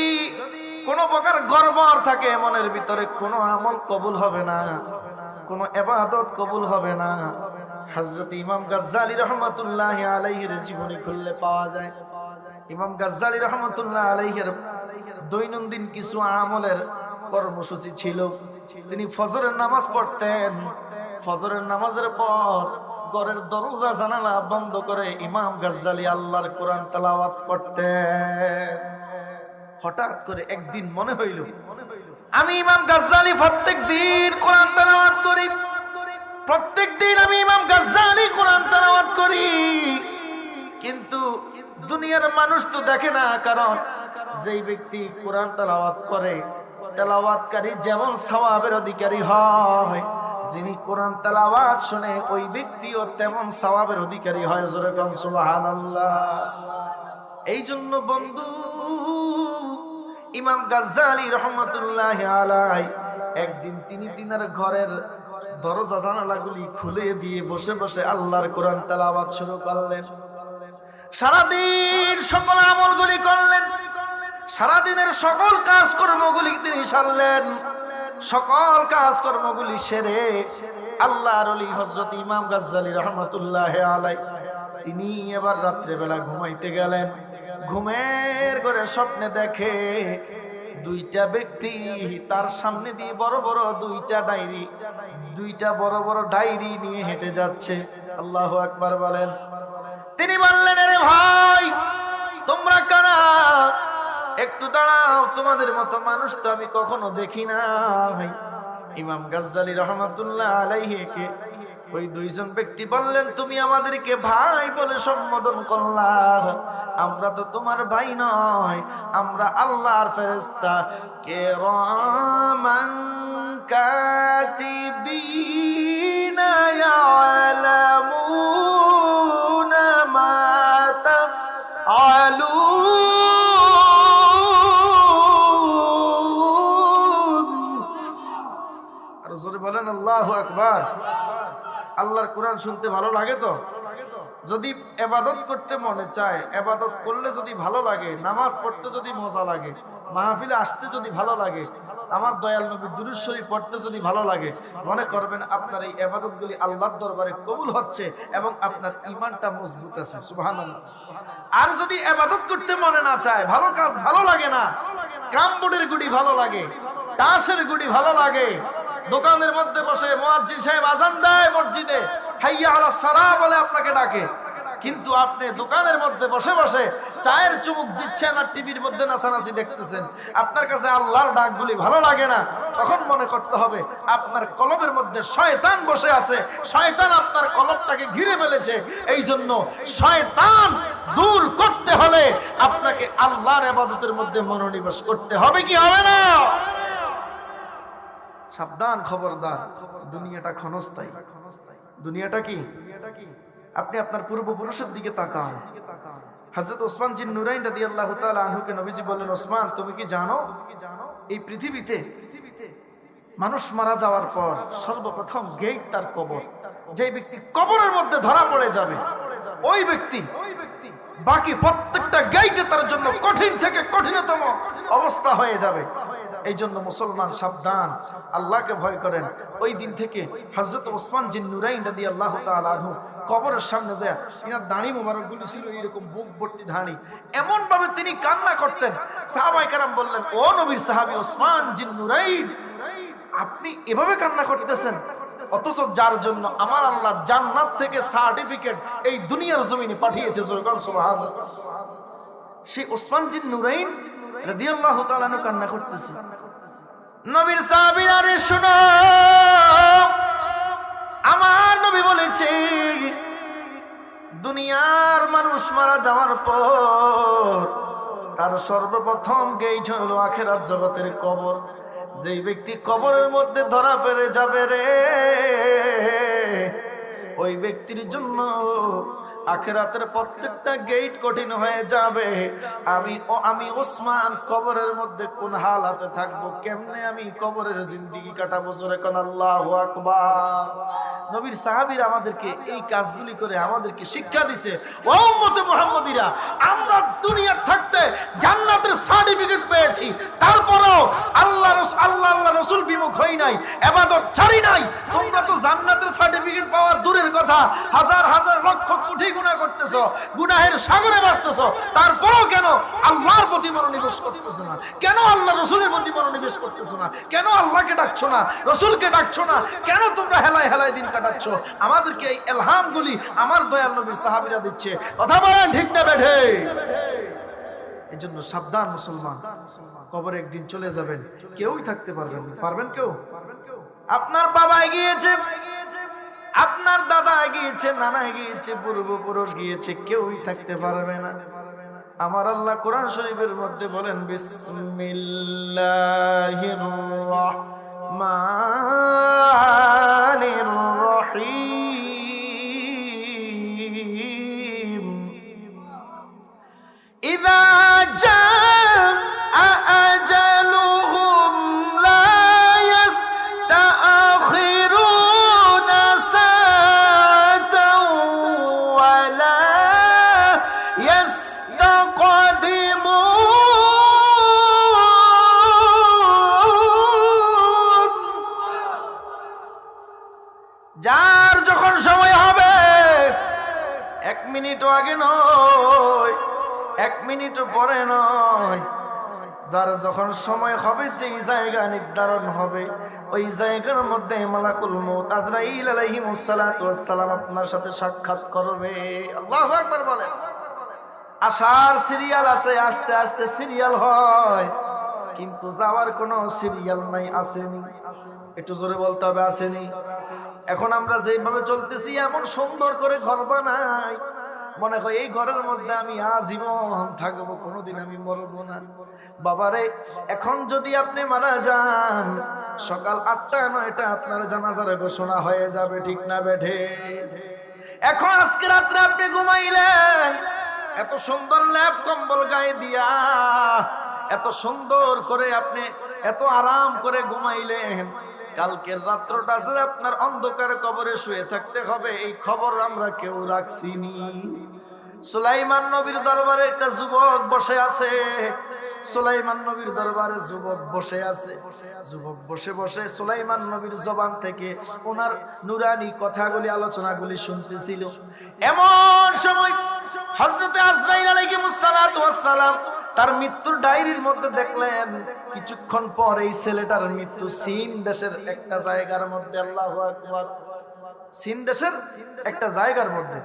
কোনো প্রকার গর্ব থাকে মনের ভিতরে, কোনো আমল কবুল হবে না, কোনো ইবাদত কবুল হবে না। হযরত ইমাম গাজ্জালী রাহমাতুল্লাহি আলাইহির জীবনী খুললে পাওয়া যায়, ইমাম গাজ্জালী রাহমাতুল্লাহি আলাইহির দৈনন্দিন কিছু আমলের কর্মসূচি ছিল। তিনি ফজরের নামাজ পড়তেন, ফজরের নামাজের পর ঘরের দরজা জানালা বন্ধ করে ইমাম গাজ্জালী আল্লাহর কোরআন তেলাওয়াত করতেন। হঠাৎ করে একদিন মনে হইল, আমি ইমাম গাজ্জালী প্রত্যেক দিন কোরআন তেলাওয়াত করি, প্রত্যেক দিন আমি ইমাম গাজ্জালী কোরআন তেলাওয়াত করি, কিন্তু দুনিয়ার মানুষ তো দেখে না, কারণ যেই ব্যক্তি কোরআন তেলাওয়াত করে, তেলাওয়াতকারী যেমন সওয়াবের অধিকারী হয়, যিনি কোরআন তেলাওয়াত শুনে ওই ব্যক্তিও তেমন সওয়াবের অধিকারী হয়। জোরে বলেন সুবহানাল্লাহ। এই জন্য বন্ধু, ইমাম গাজ্জালী রহমাতুল্লাহি আলাইহি একদিন তিনি তিনার ঘরের দরজা জানালাগুলি খুলে দিয়ে বসে বসে আল্লাহর কোরআন তেলাওয়াত শুরু করলেন। সারাদিন সকল আমলগুলি করলেন, সারাদিনের সকল কাজকর্মগুলি তিনি সারলেন। সকল কাজকর্মগুলি সেরে আল্লাহর ওলি হযরত ইমাম গাজ্জালী রাহমাতুল্লাহি আলাইহি তিনি এবার রাত্রে বেলা ঘুমাইতে গেলেন। ঘুমের ঘরে স্বপ্নে দেখে দুইটা ব্যক্তি তার সামনে দিয়ে বড় বড় দুইটা বড় বড় ডায়েরি নিয়ে হেঁটে যাচ্ছে। আল্লাহু আকবার বলেন। তিনি বললেন, আরে ভাই, তোমরা কারা? একটু দাঁড়াও, তোমাদের মতো মানুষ তো আমি কখনো দেখি নাই। ইমাম গাজ্জালী রাহমাতুল্লাহ আলাইহিকে ওই দুইজন ব্যক্তি বললেন, তুমি আমাদেরকে ভাই বলে সম্বোধন করলা, আমরা তো তোমার ভাই নয়, আমরা আল্লাহর ফেরেশতা। কিরামান কাতিবিনা ইয়ালামুনা মা তাফআলুন। আর জোরে বলেন আল্লাহু আকবার। আল্লাহর কোরআন শুনতে ভালো লাগে তো? যদি ইবাদত করতে মনে চায়, ইবাদত করলে যদি ভালো লাগে, নামাজ পড়তে যদি মজা লাগে, মাহফিলে আসতে যদি ভালো লাগে, আমার দয়াল নবীর দুরূদ শরীফ পড়তে যদি ভালো লাগে, মনে করবেন আপনার এই ইবাদতগুলি আল্লাহর দরবারে কবুল হচ্ছে এবং আপনার ঈমানটা মজবুত আছে। সুবহানাল্লাহ। আর যদি ইবাদত করতে মনে না চায়, ভালো কাজ ভালো লাগে না, ক্রামবোর্ডের গুড়ি ভালো লাগে, তাসের গুড়ি ভালো লাগে, দোকানের মধ্যে বসে মুয়াজ্জিন সাহেব আযান দেয় মসজিদে, হাইয়া আলাস সালাহ বলে আপনাকে ডাকে, কিন্তু আপনি দোকানের মধ্যে বসে বসে চায়ের চুমুক দিচ্ছেন আর টিভির মধ্যে নাচানাচি দেখতেছেন, আপনার কাছে আল্লাহর ডাকগুলি ভালো লাগে না, তখন মনে করতে হবে আপনার কলবের মধ্যে শয়তান বসে আছে, শয়তান আপনার কলবটাকে ঘিরে ফেলেছে। এই জন্য শয়তান দূর করতে হলে আপনাকে আল্লাহর ইবাদতের মধ্যে মনোনিবেশ করতে হবে, কি হবে না? সাবধান, খবরদার, দুনিয়াটা ক্ষণস্থায়ী। দুনিয়াটা কি? আপনি আপনার পূর্বপুরুষের দিকে তাকান। হযরত ওসমান জিন নুরাইন রাদিয়াল্লাহু তাআলা আনহুকে নবীজি বললেন, ওসমান, তুমি কি জানো এই পৃথিবীতে মানুষ মারা যাওয়ার পর সর্বপ্রথম গেট তার কবর। যে ব্যক্তি কবরের মধ্যে ধরা পড়ে যাবে ওই ব্যক্তি বাকি প্রত্যেকটা গেটে তার জন্য কঠিন থেকে কঠিনতম অবস্থা হয়ে যাবে। এই জন্য মুসলমান সাবধান, আল্লাহকে ভয় করেন। ওই দিন থেকে হযরত ওসমান জিন নুরাইন রাদিয়াল্লাহু তাআলা আনহু কবরের সামনে যায়, তিনার দাড়ি মোবারক গুলি ছিল এরকম বুক ভর্তি দাড়ি, এমন ভাবে তিনি কান্না করতেন। সাহাবায়ে কেরাম বললেন, ও নবীর সাহাবী ওসমান জিন নুরাইন, আপনি এভাবে কান্না করতেছেন, অথচ যার জন্য আমার আল্লাহ জান্নাত থেকে সার্টিফিকেট এই দুনিয়ার জমিনে পাঠিয়েছে। সুবহানাল্লাহ। সেই ওসমান জিন নুরাইন রাদিয়াল্লাহু তাআলা আনহু কান্না করতেছে। নবীর সাহাবীরা, রে শুনো, আমার নবী বলেছে দুনিয়ার মানুষ মারা যাওয়ার পর তার সর্বপ্রথম গেট হলো আখিরাত জগতের কবর। যেই ব্যক্তি কবরের মধ্যে ধরা পড়ে যাবে রে, ওই ব্যক্তির জন্য আখিরাতের প্রত্যেকটা গেট কঠিন হয়ে যাবে। আমি ওসমান কবরের মধ্যে কোন হালাতে থাকবো, কেমনে আমি কবরের জিন্দেগি কাটাবো? জোরে কোন আল্লাহু আকবার। নবীর সাহাবীরা আমাদেরকে এই কাজগুলি করে আমাদেরকে শিক্ষা দিছে। ও উম্মতে মুহাম্মাদিরা, আমরা দুনিয়া থাকতে জান্নাতের সার্টিফিকেট পেয়েছি, তারপরও আল্লাহ রাসূল বিমুখ হই নাই, ইবাদত ছাড়ি নাই। তোমরা তো জান্নাতের সার্টিফিকেট পাওয়ার দূরের কথা, হাজার হাজার লক্ষ কোটি গুনাহ করতেছো, গুনাহের সাগরে ভাসতেছো, তারপরও কেন আল্লাহর প্রতি মনোনিবেশ করতেছো না? কেন আল্লাহ রাসূলের প্রতি মনোনিবেশ করতেছো না? কেন আল্লাহকে ডাকছো না, রাসূলকে ডাকছো না? কেন তোমরা হেলায় হেলায় দিন কাটাচ্ছ? আমাদেরকে এই ইলহামগুলি আমার দয়াল নবীর সাহাবীরা দিচ্ছে। কথা বলেন ঠিক না বেঠে? এই জন্য সাবধান মুসলমান, কবরে একদিন চলে যাবেন, কেউই থাকতে পারবেন না। পারবেন কেউ? আপনার বাবা গিয়েছে, আপনার দাদা গিয়েছে, নানা গিয়েছে, পূর্বপুরুষ গিয়েছে, কেউই থাকতে পারবে না। আমার আল্লাহ কোরআন শরীফের মধ্যে বলেন বিসমিল্লাহির রহমানির রহিম ইযা জাআ আজালুহুম লা ইস্তাখিরুনা সাআতাও ওয়া লা যার যখন সময় হবে 1 মিনিটও আগে নয় 1 মিনিটও পরে নয়, যার যখন সময় হবে যেই জায়গা নির্ধারণ হবে ওই জায়গার মধ্যে মালাকুল মউত আজরাইল আলাইহিস সালাতু ওয়াস সালাম আপনার সাথে সাক্ষাৎ করবে। আল্লাহু আকবার বলেন। আসার সিরিয়াল আছে, আস্তে আস্তে সিরিয়াল হয়, কিন্তু যাওয়ার কোনো সিরিয়াল নাই। আসেনি? একটু জোরে বলতে হবে, আসেনি? এখন আমরা যেভাবে চলতেছি এমন সুন্দর করে ঘর বানাই, মনে হয় এই ঘরের মধ্যে আমি আজীবন থাকবো, কোনোদিন আমি মরবো না। বাবারে, এখন যদি আপনি মারা যান সকাল 8টা-9টা আপনার জানাজার ঘোষণা হয়ে যাবে, ঠিক না বেঠে? এখন আজকে রাত্রে আপনি ঘুমাইলেন এত সুন্দর ল্যাপ কম্বল গায়ে দিয়া, এত সুন্দর করে আপনি এত আরাম করে ঘুমাইলেন, কালকের রাত্রটা যে আপনার অন্ধকার কবরে শুয়ে থাকতে হবে এই খবর আমরা কেউ রাখছিনি। সুলাইমান নবীর দরবারে একটা যুবক বসে আছে, সুলাইমান নবীর দরবারে যুবক বসে আছে। যুবক বসে বসে সুলাইমান নবীর জবান থেকে ওনার নুরানি কথাগুলি আলোচনাগুলি শুনতেছিল। এমন সময় হযরত আজরাইল আলাইহিস সালাতু ওয়াস সালাম তার মৃত্যুর ডায়েরির মধ্যে দেখলেন কিছুক্ষণ পর এই ছেলেটার মৃত্যু সিন দেশের একটা জায়গার মধ্যে। আল্লাহু আকবার। সিন দেশের একটা জায়গার মধ্যে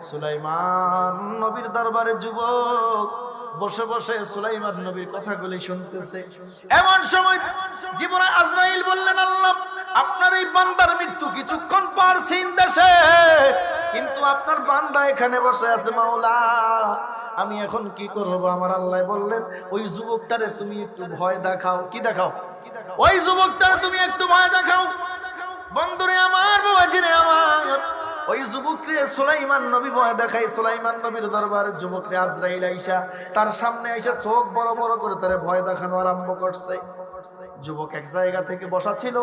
সুলাইমান নবীর দরবারে যুবক বসে বসে সুলাইমান নবীর কথাগুলি শুনতেছে। এমন সময় জিবরাইল আজরাইল বললেন, আল্লাহ আপনার এই বান্দার মৃত্যু কিছুক্ষণ পর সিন দেশে, কিন্তু আপনার বান্দা এখানে বসে আছে। মাওলা, আমি এখন কি করব? আমার আল্লাহ বললেন, ওই যুবকটারে তুমি একটু ভয় দেখাও। কি দেখাও? ওই যুবকটারে তুমি একটু ভয় দেখাও। বন্ধুরে আমার, বাবাজিরে আমার, ওই যুবকরে সুলাইমান নবী ভয় দেখাই। সুলাইমান নবীর দরবারে যুবকরে আজরাইল আইসা তার সামনে আইসা চোখ বড় বড় করে তারে ভয় দেখানো আরম্ভ করছে। যুবক এক জায়গা থেকে বসা ছিল,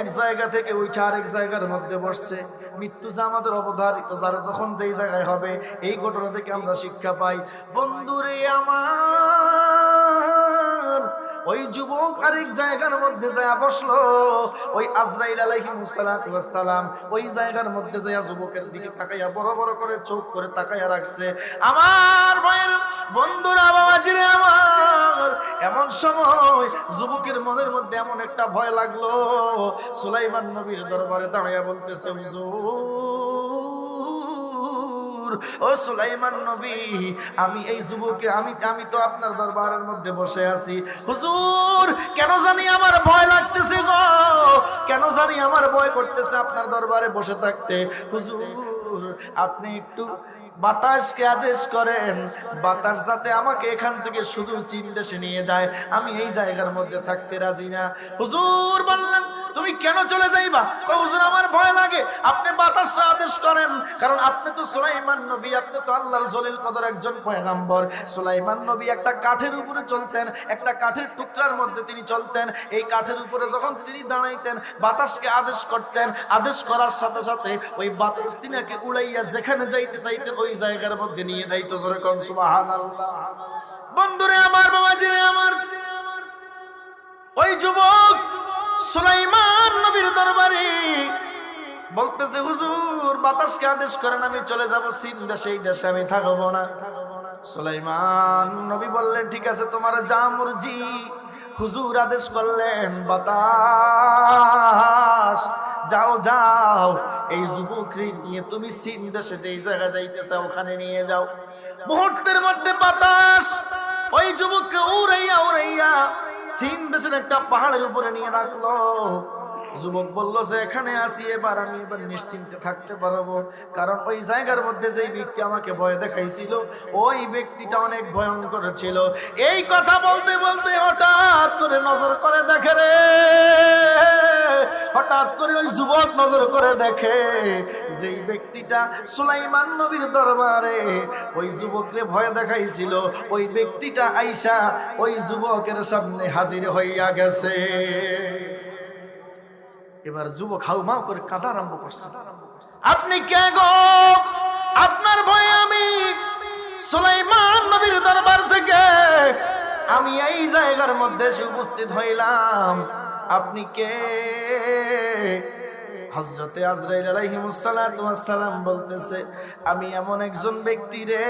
এক জায়গা থেকে উঠে আরেক জায়গার মধ্যে বসছে। মৃত্যু যে আমাদের অবধারিত, যারা যখন যেই জায়গায় হবে এই ঘটনা থেকে আমরা শিক্ষা পাই। বন্ধুরে আমার, ওই যুবক আরেক জায়গার মধ্যে যায় বসলো। ওই আজরাইল আলাইহিস সালাতু ওয়াস সালাম ওই জায়গার মধ্যে যায় যুবকের দিকে তাকাইয়া বড় বড় করে চোখ করে তাকাইয়া রাখছে। আমার ভাইয়ের বন্ধুরা, বাবাজিরে আমার, এমন সময় যুবকের মনের মধ্যে এমন একটা ভয় লাগলো, সুলাইমান নবীর দরবারে দাঁড়াইয়া বলতেছে, হুজুর, ও সুলাইমান নবী, আমি এই যুবককে আমি তো আপনার দরবারের মধ্যে বসে আছি। হুজুর, কেন জানি আমার ভয় লাগতেছে গো, কেন জানি আমার ভয় করতেছে আপনার দরবারে বসে থাকতে। হুজুর, আপনি একটু বাতাসকে আদেশ করেন, বাতাস যাতে আমাকে এখান থেকে শুধু চীন দেশে নিয়ে যায়, আমি এই জায়গার মধ্যে থাকতে রাজি না। হুজুর বললেন, তুমি কেন চলে যাইবা? হুজুর, আমার ভয় লাগে, আপনি বাতাস আদেশ করেন, কারণ আপনি তো সুলাইমান নবী, আপনি তো আল্লাহর জলিল কদর একজন পয়গম্বর। সুলাইমান নবী একটা কাঠের উপরে চলতেন, একটা কাঠের টুকরার মধ্যে তিনি চলতেন। এই কাঠের উপরে যখন তিনি দাঁড়াইতেন বাতাসকে আদেশ করতেন, আদেশ করার সাথে সাথে ওই বাতাস তিনাকে উড়াইয়া যেখানে যাইতে চাইতেন ওই জায়গার মধ্যে নিয়ে যাইতো। জোরে কোন সুবহানাল্লাহ। বন্ধুরে আমার, বাবাজিরে আমার, ওই যুবক সুলাইমান নবীর দরবারে বলতেছে, হুজুর, বাতাসকে আদেশ করেন, আমি চলে যাব সিন দেশে, এই দেশে আমি থাকবো না। সুলাইমান নবী বললেন, ঠিক আছে, তোমার যা মর্জি। হুজুর আদেশ করলেন, বাতাস যাও যাও, এই যুবককে নিয়ে তুমি সিন দেশে যেই জায়গা যাইতে চাও ওখানে নিয়ে যাও। মুহূর্তের মধ্যে বাতাস ওই যুবককে উড়াইয়া উড়াইয়া সিন দেশের একটা পাহাড়ের উপরে নিয়ে রাখলো। যুবক বলল যে এখানে আসি, এবার আমি এবার নিশ্চিন্তে থাকতে পারবো, কারণ ওই জায়গার মধ্যে যেই ব্যক্তি আমাকে ভয় দেখাইছিল ওই ব্যক্তিটা অনেক ভয়ঙ্কর ছিল। এই কথা বলতে বলতে হঠাৎ করে নজর করে দেখে রে, হঠাৎ করে ওই যুবক নজর করে দেখে যেই ব্যক্তিটা সুলাইমান নবীর দরবারে ওই যুবকরে ভয় দেখাইছিল ওই ব্যক্তিটা আইসা ওই যুবকের সামনে হাজির হইয়া গেছে। এবার যুবক হাউমাউ করে কাঁদা আরম্ভ করছে, আপনি কে গো? আপনার ভয়ে আমি সুলাইমান নবীর দরবার থেকে আমি এই জায়গার মধ্যে এসে উপস্থিত হইলাম, আপনি কে? হযরতে আজরাইল আলাইহিস সালাতু ওয়াস সালাম বলতেছে, আমি এমন একজন ব্যক্তি রে,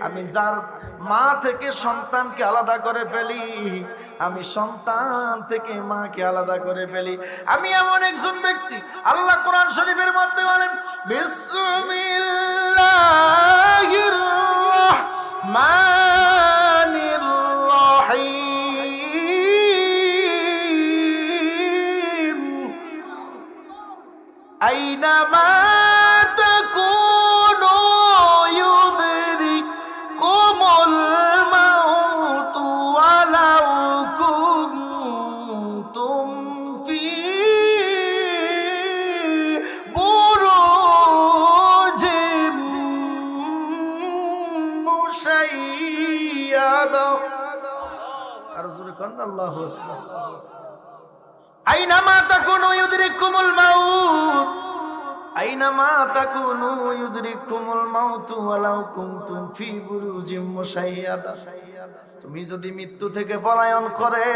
আমি যার মা থেকে সন্তানকে আলাদা করে ফেলি, আমি সন্তান থেকে মাকে আলাদা করে ফেলি, আমি এমন একজন ব্যক্তি। আল্লাহ কোরআন শরীফের মধ্যে বলেন, বিসমিল্লাহির রাহমানির রাহিম, আইনামা তাকুনু ইউদরিকুমুল মাউতু ওয়ালাউ কুনতুম ফি বুরুজিম মুশাইয়াদা। আর জোরে কোন আল্লাহু আকবার। আইনামা তাকুনু ইউদরিকুমুল মাউত, আইনামা তাকুনু ইউদরিকুমুল মাউত ওয়ালাউ কুনতুম ফি বুরুজিম মুশাইয়াদা। তুমি যদি মৃত্যু থেকে পলায়ন করে,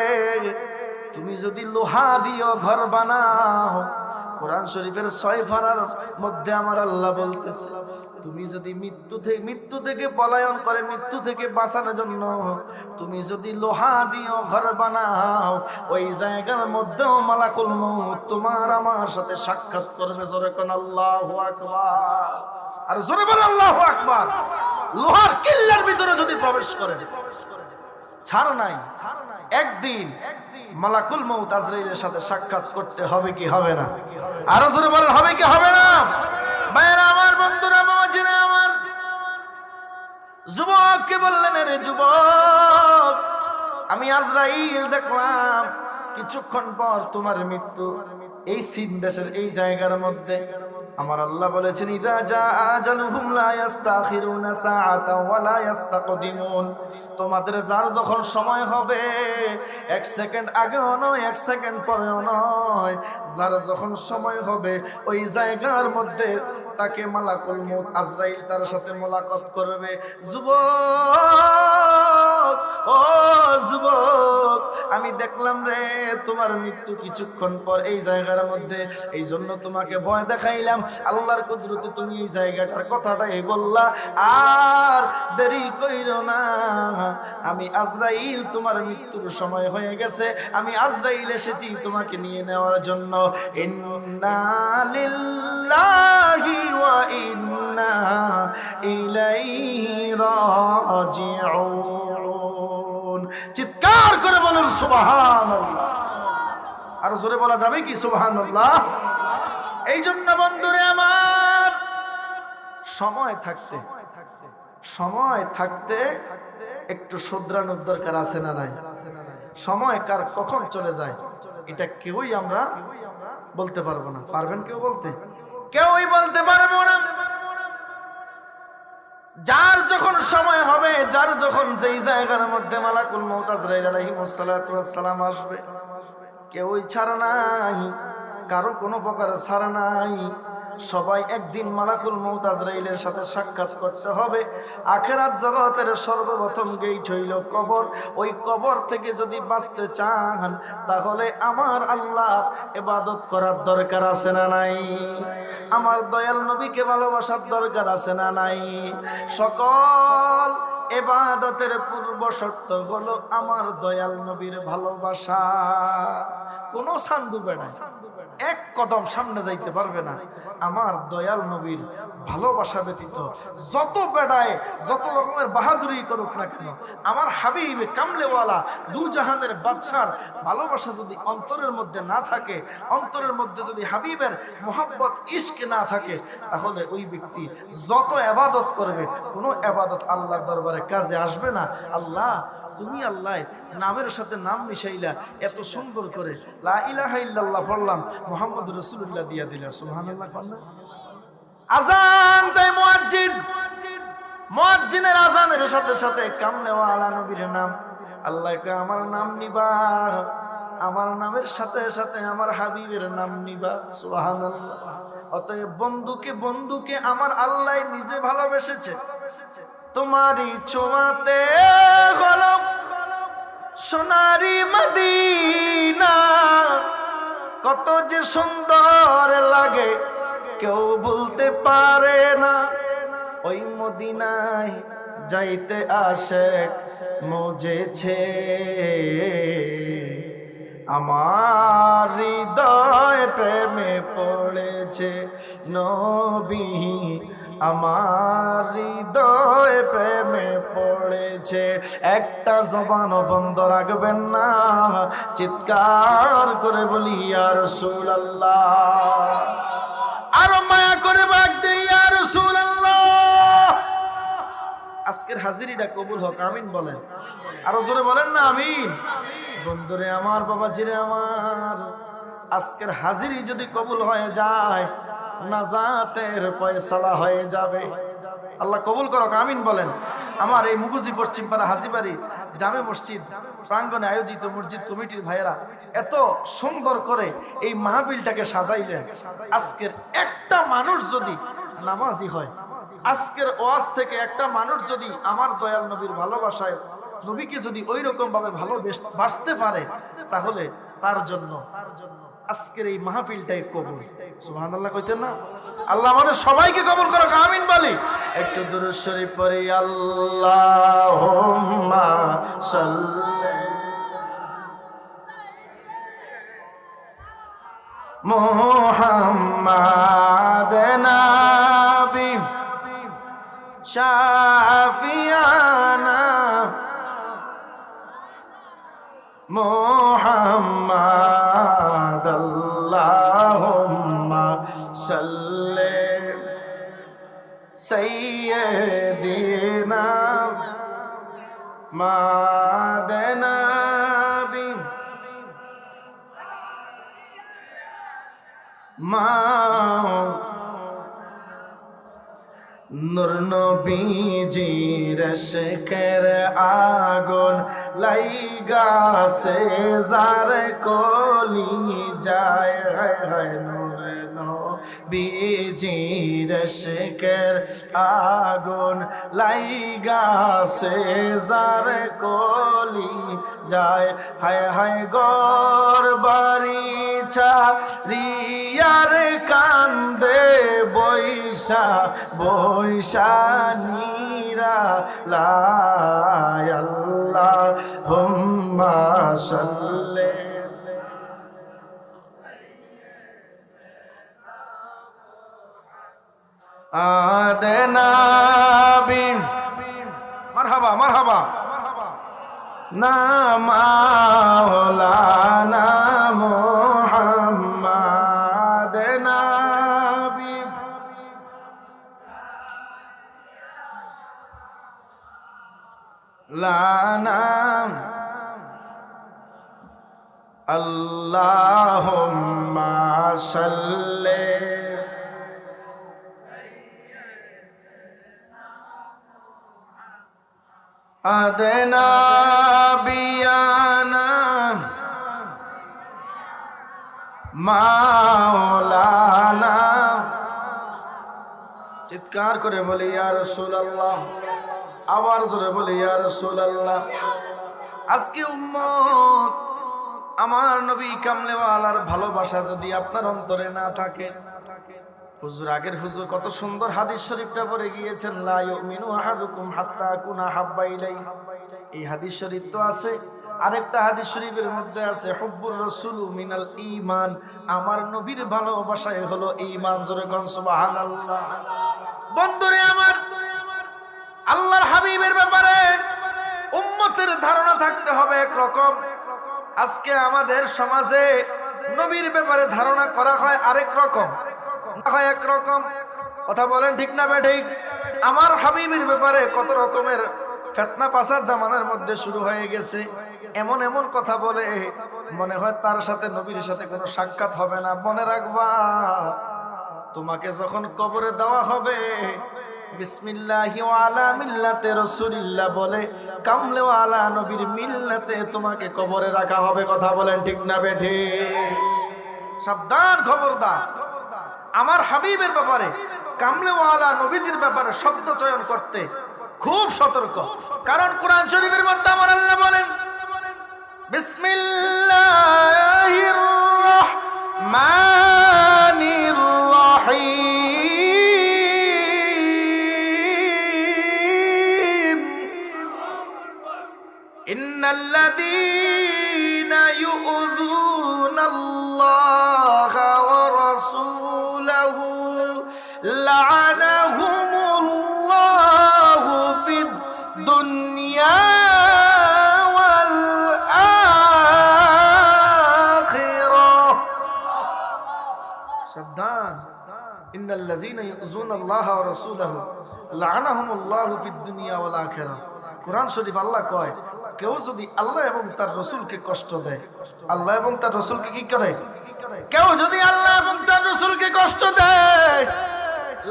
তুমি যদি লোহা দিও ঘর বানাও, কোরআন শরীফের 6 পারার মধ্যে আমার আল্লাহ বলতেছে, তুমি যদি মৃত্যু থেকে পলায়ন করে, মৃত্যু থেকে বাঁচানোর জন্য তুমি যদি লোহা দিও ঘর বানাও, ওই জায়গার মধ্যেও মালাকুল মউত তোমার আমার সাথে সাক্ষাৎ করবে। জোরে কোন আল্লাহু আকবার। আর জোরে বল আল্লাহু আকবার। লোহার কিল্লার ভিতরে যদি প্রবেশ করে, ছাড় নাই, একদিন মালাকুল মউত আজরাইলের সাথে সাক্ষাৎ করতে হবে কি হবে না? আরো জোরে বলেন, হবে কি হবে না? ভাইরা আমার, বন্ধুরা, বাবাজিরা আমার, যুবককে বললেন, রে যুবক, আমি আজরাইল দেখলাম কিছুক্ষণ পর তোমার মৃত্যু এই সিন দেশের এই জায়গার মধ্যে। আমার আল্লাহ বলেছেন, ইদা জা আজালুহুম লা ইস্তাখিরুনা সাআতাও ওয়া লা ইস্তাকদিমুন। তোমাদের যার যখন সময় হবে, 1 সেকেন্ড আগেও নয়, 1 সেকেন্ড পরেও নয়, যার যখন সময় হবে ওই জায়গার মধ্যে তাকে মালাকুল মউত আজরাইল তার সাথে মোলাকাত করবে। যুবক, ও যুবক, আমি দেখলাম রে তোমার মৃত্যু কিছুক্ষণ পর এই জায়গার মধ্যে, এই জন্য তোমাকে ভয় দেখাইলাম। আল্লাহর কুদরতে তুমি এই জায়গাটার কথাটাই বললা, আর দেরি কইরো না, আমি আজরাইল, তোমার মৃত্যুর সময় হয়ে গেছে, আমি আজরাইল এসেছি তোমাকে নিয়ে নেওয়ার জন্য। ইন্না লিল্লাহি ওয়া ইন্না ইলাইহি রাজিউন। চিৎকার করে বলুন সুবহানাল্লাহ। আর জোরে বলা যাবে কি সুবহানাল্লাহ? এই জন্য বন্ধুরে আমার, সময় থাকতে একটু শুধরানোর দরকার আছে না নাই? সময় কার কখন চলে যায় এটা কেউই আমরা বলতে পারবো না। পারবেন কেউ বলতে? কেউই বলতে পারবো না। যার যখন সময় হবে, যার যখন যেই জায়গার মধ্যে মালাকুল মউত আজরাইল আলাইহিস সালাতু ওয়াস সালাম আসবে, কেউই ছাড়া নাই, কারো কোনো প্রকার ছাড়া নাই। সবাই একদিন মালাকুল মউত আজরাইলের সাথে সাক্ষাৎ করতে হবে। আখিরাত জগতের সর্বপ্রথম গেট হইল কবর। ওই কবর থেকে যদি বাঁচতে চান, তাহলে আমার আল্লাহ ইবাদত করার দরকার আছে না নাই? আমার দয়াল নবীকে ভালোবাসার দরকার আছে না নাই? সকল ইবাদতের পূর্ব শর্ত হলো আমার দয়াল নবীর ভালোবাসা। কোনো সান্দুবে নাই, এক কদম সামনে যাইতে পারবে না আমার দয়াল নবীর ভালোবাসা ব্যতীত। যত বেড়ায় যত রকমের বাহাদুরি করুক না কেন, আমার হাবিব কামলেওয়ালা দু জাহানের বাদশার ভালোবাসা যদি অন্তরের মধ্যে না থাকে, অন্তরের মধ্যে যদি হাবিবের মোহাব্বত ইশক না থাকে, তাহলে ওই ব্যক্তি যত ইবাদত করবে কোনো ইবাদত আল্লাহর দরবারে কাজে আসবে না। আল্লাহ তুমি আল্লাহ নামের সাথে নাম মিশাইলা এত সুন্দর করে, লা ইলাহা ইল্লাল্লাহ পড়লাম, মুহাম্মদ রাসূলুল্লাহ দিয়া দিলা, সুবহানাল্লাহ। আজান দেয় মুয়াজ্জিন, মুয়াজ্জিনের আজানের সাথে সাথে কামলেওয়ালা নবীর নাম, আল্লাহ কয় আমার নাম নিবা, আমার নামের সাথে সাথে আমার হাবিবের নাম নিবা, সুবহানাল্লাহ। অতএব বন্ধুকে বন্ধুকে আমার আল্লাহ নিজে ভালোবেসেছে। তোমারই ছোঁয়াতে হলো সোনারি মদিনা, কত যে সুন্দর লাগে কেউ বলতে পারে না। ওই মদিনায় যাইতে আশেক মজেছে, আমার হৃদয় প্রেমে পড়েছে নবী, আমার হৃদয় প্রেমে পড়েছে। একটা জবানও বন্ধ রাখবেন না, চিৎকার করে বলি ইয়া রাসূলুল্লাহ, আরো মায়া করে ডাক দেই ইয়া রাসূলুল্লাহ। আজকের হাজিরিটা কবুল হোক, আমিন বলেন, আরো জোরে বলেন না আমিন। বন্ধুরে আমার, বাবাজিরে আমার, আজকের হাজিরি যদি কবুল হয়ে যায় নাজাতের ফয়সালা হয়ে যাবে। আল্লাহ কবুল করুক, আমিন বলেন। আমার এই মুগুজি পশ্চিমপাড়া হাজীবাড়ি জামে মসজিদ প্রাঙ্গণে আয়োজিত মসজিদ কমিটির ভাইয়েরা এত সুন্দর করে এই মাহফিলটাকে সাজাইলেন। আজকের একটা মানুষ যদি নামাজি হয়, আজকের ওয়াজ থেকে একটা মানুষ যদি আমার দয়াল নবীর ভালোবাসায় নবীকে যদি ওই রকম ভাবে ভালোবাসতে পারে, তাহলে তার জন্য আজকের এই মাহফিলটাই কবুল। সুবহানাল্লাহ কইতেন না? আল্লাহ আমাদের সবাইকে কবুল করুক, আমিন বলি। একটু দুরূদ শরীফ পড়ি। আল্লাহুম্মা সাল্লি মুহাম্মাদ নবী শাফিয়ানা মুহাম্মাদ, আল্লাহুম্মা সাল্লি সাইয়্যিদিনা মুহাম্মাদ নবী নূর নবীজির ইশকের আগুন লাইগাছে যার কলি যায়, হায় হায় নূর নবীজির ইশকের আগুন লাইগাছে যার কলি যায়, হায় হায় ঘর বাড়ি ছাড়িয়ার কান্দে বৈশা বৈশা নীরা লাই, আল্লাহুম্মা সাল্লি আদনাবি। মারহাবা মারহাবা। না মাওলানা মুহাম্মাদ নবী লানা, আল্লাহুম্মা সাল্লি আদনাবিয়ানা মাওলানা। চিৎকার করে বলি ইয়া রাসূলুল্লাহ, আবার জোরে বলি ইয়া রাসূলুল্লাহ। আজকে উম্মত আমার নবী কামলেওয়ালার ভালোবাসা যদি আপনার অন্তরে না থাকে, হুজুর আগের হুজুর কত সুন্দর হাদিস শরীফটা পড়ে গিয়েছেন, লা ইউমিনু আহাদুকুম হাত্তা আকুনা হাব্বা ইলাইহি। এই হাদিস শরীফ তো আছে আরেকটা হাদিস শরীফের মধ্যে আছে হুব্বুর রাসূল মিনাল ঈমান, আমার নবীর ভালোবাসাই হলো ঈমান। জোরে কোন সুবহানাল্লাহ। বন্ধুরে আমার, আল্লাহর হাবিবের ব্যাপারে উম্মতের ধারণা থাকতে হবে একরকম। আজকে আমাদের সমাজে নবীর ব্যাপারে ধারণা করা হয় আরেক রকম, একরকম। কথা বলেন ঠিক না বেঠিক? আমার হাবিবের ব্যাপারে কত রকমের ফিতনা পাসাদ জামানার মধ্যে শুরু হয়ে গেছে। এমন এমন কথা বলে মনে হয় তার সাথে নবীর সাথে কোনো সাক্ষাৎ হবে না। মনে রাখবা, তোমাকে যখন কবরে দেওয়া হবে বিসমিল্লাহি ওয়া আলা মিল্লাতে রাসূলিল্লাহ বলে কামলে ওয়া আলা নবীর মিল্লাতে তোমাকে কবরে রাখা হবে। কথা বলেন ঠিক না বেঠিক? সাবধান, খবরদার। আমার হাবিবের ব্যাপারে কামলে ওয়া আলা নবীজির ব্যাপারে শব্দ চয়ন করতে খুব সতর্ক। কারণ কোরআন শরীফের মধ্যে আমার আল্লাহ বলেন বিসমিল্লাহির রাহমানির রাহিম ইন্নাল্লাযীনা ইউযুনাল্লাহা ওয়া রাসূলাহু লা'আনাহুমুল্লাহু ফিদ দুনিয়া ওয়াল আখিরাহ। সাবধান, ইন্নাল্লাযীনা ইউযুনাল্লাহা ওয়া রাসূলাহু লা'আনাহুমুল্লাহু ফিদ দুনিয়া ওয়াল আখিরাহ। কোরআন শরীফ আল্লাহ কয়, কেউ যদি আল্লাহ এবং তার রাসূলকে কষ্ট দেয়, আল্লাহ এবং তার রাসূলকে কি করে? কেউ যদি আল্লাহ এবং তার রাসূলকে কষ্ট দেয়,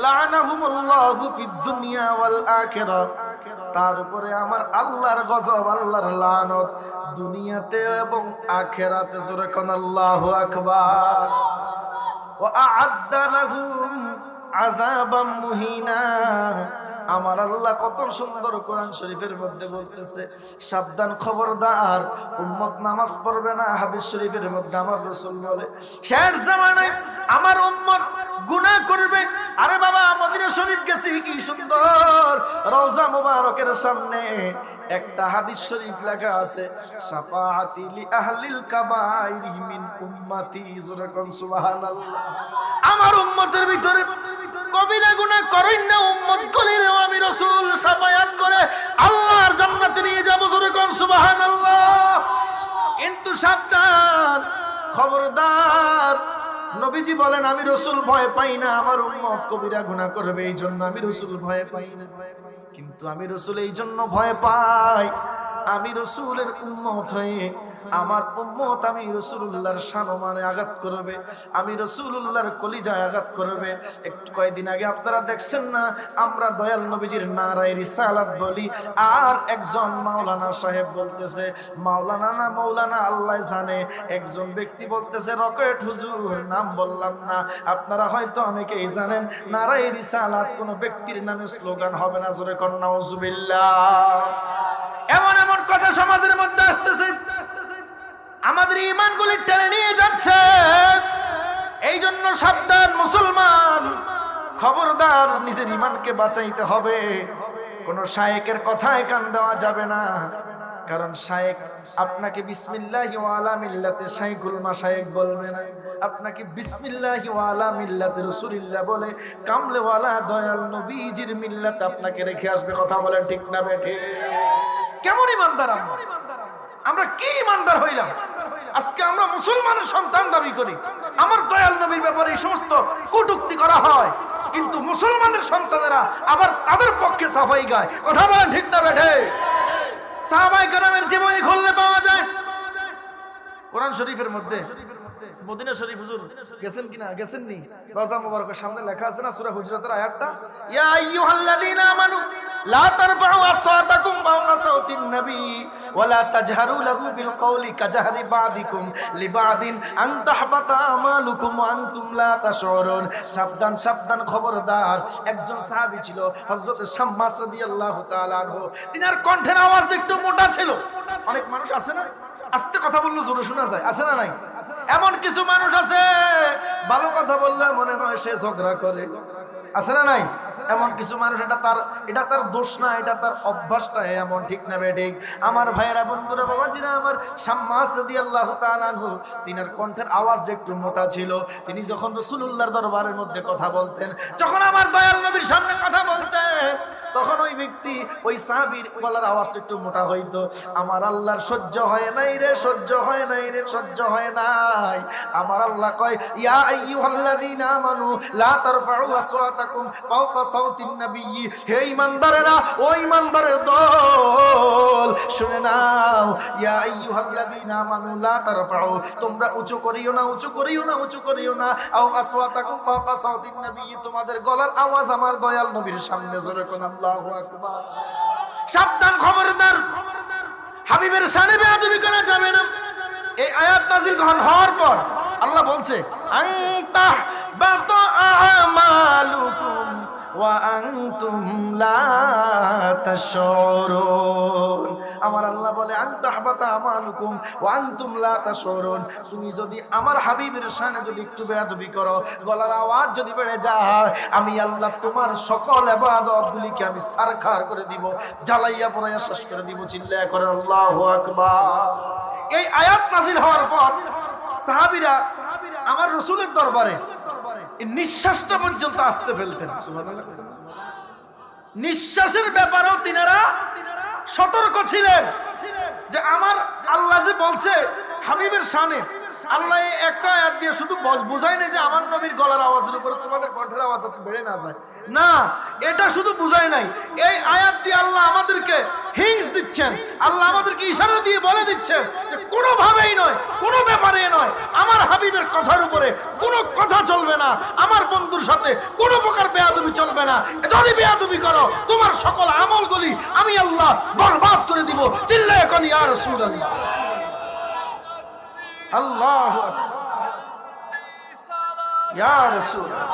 লা'আনাহুমুল্লাহু ফিদ দুনিয়া ওয়াল আখিরাহ, তার উপরে আমার আল্লাহর গজব, আল্লাহর লানত দুনিয়াতে এবং আখিরাতে। জোরে কোন আল্লাহু আকবার। ওয়া আ'আদ্দা লাহুম আযাবাম মুহিনা। আমার আল্লাহ কত সুন্দর কোরআন শরীফের মধ্যে বলতেছে, সাবধান, খবরদার, উম্মত নামাজ পড়বে না। হাদিস শরীফের মধ্যে আমার রাসূল বলে শেষ জামানায় আমার উম্মত গুনাহ করবে। আরে বাবা, মদিনা শরীফ গেছি, কি সুন্দর, রওজা মুবারকের সামনে একটা হাদিস শরীফ লেখা আছে, শাফাআতি লি আহলিল কাবাইরি মিন উম্মতি। জোরে কোন সুবহানাল্লাহ। আমার উম্মতের ভিতরে কবিরা গুনাহ করেন না উম্মত গলিরেও আমি রাসূল শাফায়াত করে আল্লাহর জান্নাতে নিয়ে যাব। জোরে কোন সুবহানাল্লাহ। কিন্তু সাবধান, খবরদার, নবীজি বলেন আমি রাসূল ভয় পাই না আমার উম্মত কবিরা গুনাহ করবে, এই জন্য আমি রাসূল ভয় পাই না। কিন্তু আমি রাসূল এই জন্য ভয় পাই, আমি রাসূলের উম্মত হয়ে আমার উম্মত আমি রাসূলুল্লাহর শানমানে আঘাত করবে, আমি রাসূলুল্লাহর কলিজায় আঘাত করবে। একটু কয়েকদিন আগে আপনারা দেখছেন না, আমরা দয়াল নবীজির নারায়ে রিসালাত বলি, আর একজন মাওলানা সাহেব বলতেছে, মাওলানা না মৌলানা আল্লাহ জানে, একজন ব্যক্তি বলতেছে রকেট হুজুর, নাম বললাম না, আপনারা হয়তো অনেকেই জানেন, নারায়ে রিসালাত কোন ব্যক্তির নামে স্লোগান হবে না। জোরে কোন নাউজুবিল্লাহ। এমন এমন কথা সমাজের মধ্যে আসতেছে, আমাদের ঈমানগুলি টেনে নিয়ে যাচ্ছে। এই জন্য সাবধান মুসলমান, খবরদার, নিজের ঈমানকে বাঁচাইতে হবে। কোন শায়েকের কথায় কান দেওয়া যাবে না, কারণ শায়েক আপনাকে বিসমিল্লাহি ওয়া আলা মিল্লাতে শাইখুল মাশায়েখ বলবে না, আপনাকে বিসমিল্লাহি ওয়া আলা মিল্লাতে রাসূলুল্লাহ বলে কামলে ওয়ালা দয়াল নবীজির মিল্লাতে আপনাকে রেখে আসবে। কথা বলেন ঠিক না বেঠিক? কেমন ঈমানদার আমরা, কি ঈমানদার হইলাম? আজকে আমরা মুসলমানের সন্তান দাবি করি, আমার দয়াল নবীর ব্যাপারে এই সমস্ত কটূক্তি করা হয়, কিন্তু মুসলমানের সন্তানেরা আবার তাদের পক্ষে সাফাই গায়। কথা বলেন ঠিক না বেঠিক? সাহাবায়ে কেরামের জীবনী খুললে পাওয়া যায় কোরআন শরীফের মধ্যে। মদিনা শরীফ হুজুর গেছেন কিনা? গেছেন নি? রওজা মুবারকের সামনে লেখা আছে না সূরা হুজরাতের আয়াতটা, ইয়া আইয়ুহাল্লাযীনা আমানু লা তারফাউ আসওয়াতাকুম ফাওকা সাওতিন নবী ওয়া লা তাজহারু লাহু বিল কওলি কাজহারি বা'দিকুম লিবা'দিন আন তাহবাতা আমালুকুম ওয়া আনতুম লা তাশউরুন। সাবধান, সাবধান, খবরদার। একজন সাহাবী ছিল হযরত শাম্মাস রাদিয়াল্লাহু তাআলা আনহু, তিনার কণ্ঠের আওয়াজ একটু মোটা ছিল। অনেক মানুষ আছে না, আস্তে কথা বললে জোরে শোনা যায়, আছে না নাই? এমন কিছু মানুষ আছে ভালো কথা বললে মনে হয় সে ঝগড়া করে, আছে না নাই? এমন কিছু মানুষ, এটা তার দোষ না, এটা তার অভ্যাসটা এমন, ঠিক না বেঠিক? আমার ভাইয়েরা, বন্ধুরা, বাবাজিরা আমার, শাম্মাস রাদিয়াল্লাহু তাআলা আনহু, তিনার কণ্ঠের আওয়াজটা একটু মোটা ছিল। তিনি যখন রাসূলুল্লাহর দরবারের মধ্যে কথা বলতেন, যখন আমার দয়াল নবীর সামনে কথা বলতেন, তখন ওই ব্যক্তি, ওই সাহাবীর গলার আওয়াজটা একটু মোটা হইতো। আমার আল্লাহর সহ্য হয় নাই রে, সহ্য হয় নাই রে, সহ্য হয় নাই। আমার আল্লাহ কয়, ইয়া আইয়ুহাল্লাযীনা আমানু লা তারফাউ আসওয়াতাকুম ফাওকা সাওতিন নাবিয়্যি। হে ঈমানদারেরা, ও ঈমানদারের দল, শুনে নাও, ইয়া আইয়ুহাল্লাযীনা আমানু লা তারফাউ, তোমরা উঁচু করিও না, উঁচু করিও না, উঁচু করিও না, আও আসওয়াতাকুম ফাওকা সাওতিন নাবিয়্যি, তোমাদের গলার আওয়াজ আমার দয়াল নবীর সামনে জোরে কোন আল্লাহু আকবার। সাবধান, খবরদার, হাবিবের শানে বেয়াদবি করা যাবে না। এই আয়াত নাযিল হওয়ার পর আল্লাহ বলছে, আনতাহ বাতা আমালুকুম ওয়া আনতুম লা তাশউরুন। আমার আল্লাহ বলে, আনতাহ বাতা আমালুকুম ওয়া আনতুম লা তাশউরুন। তুমি যদি আমার হাবিবের শানে যদি একটু বেয়াদবি করো, গলার আওয়াজ যদি বেড়ে যায়, আমি আল্লাহ তোমার সকল ইবাদতগুলিকে আমি সারখার করে দিব, জ্বালাইয়া পোড়াইয়া শেষ করে দিব। চিল্লায়া করেন আল্লাহু আকবার। এই আয়াত নাযিল হওয়ার পর সাহাবীরা আমার রাসূলের দরবারে এই নিঃশ্বাসটা পর্যন্ত আসতে ফেলতেন। সুবহানাল্লাহ। নিঃশ্বাসের ব্যাপারেও তিনারা সতর্ক ছিলেন যে আমার আল্লাহ যে বলছে হাবিবের শানে, আল্লাহ একটা আয়াত দিয়ে শুধু বোঝায় নাই যে আমার নবীর গলার আওয়াজের উপরে তোমাদের কণ্ঠের আওয়াজ যাতে বেড়ে না যায়, না, এটা শুধু বুঝায় নাই। এই আয়াত দিয়ে আল্লাহ আমাদেরকে হিংস দিচ্ছেন, আল্লাহ আমাদেরকে ইশারা দিয়ে বলে দিচ্ছেন যে কোনোভাবেই নয়, কোনো ব্যাপারে নয়, আমার হাবিবের কথার উপরে কোনো কথা চলবে না, আমার বন্ধুর সাথে কোনো প্রকার বেয়াদবি চলবে না। যদি বেয়াদবি করো, তোমার সকল আমলগুলি আমি আল্লাহ বরবাদ করে দিব। চিল্লায়ে কোন ইয়া রাসূলুল্লাহ। আল্লাহু আকবার, ইয়া রাসূলুল্লাহ।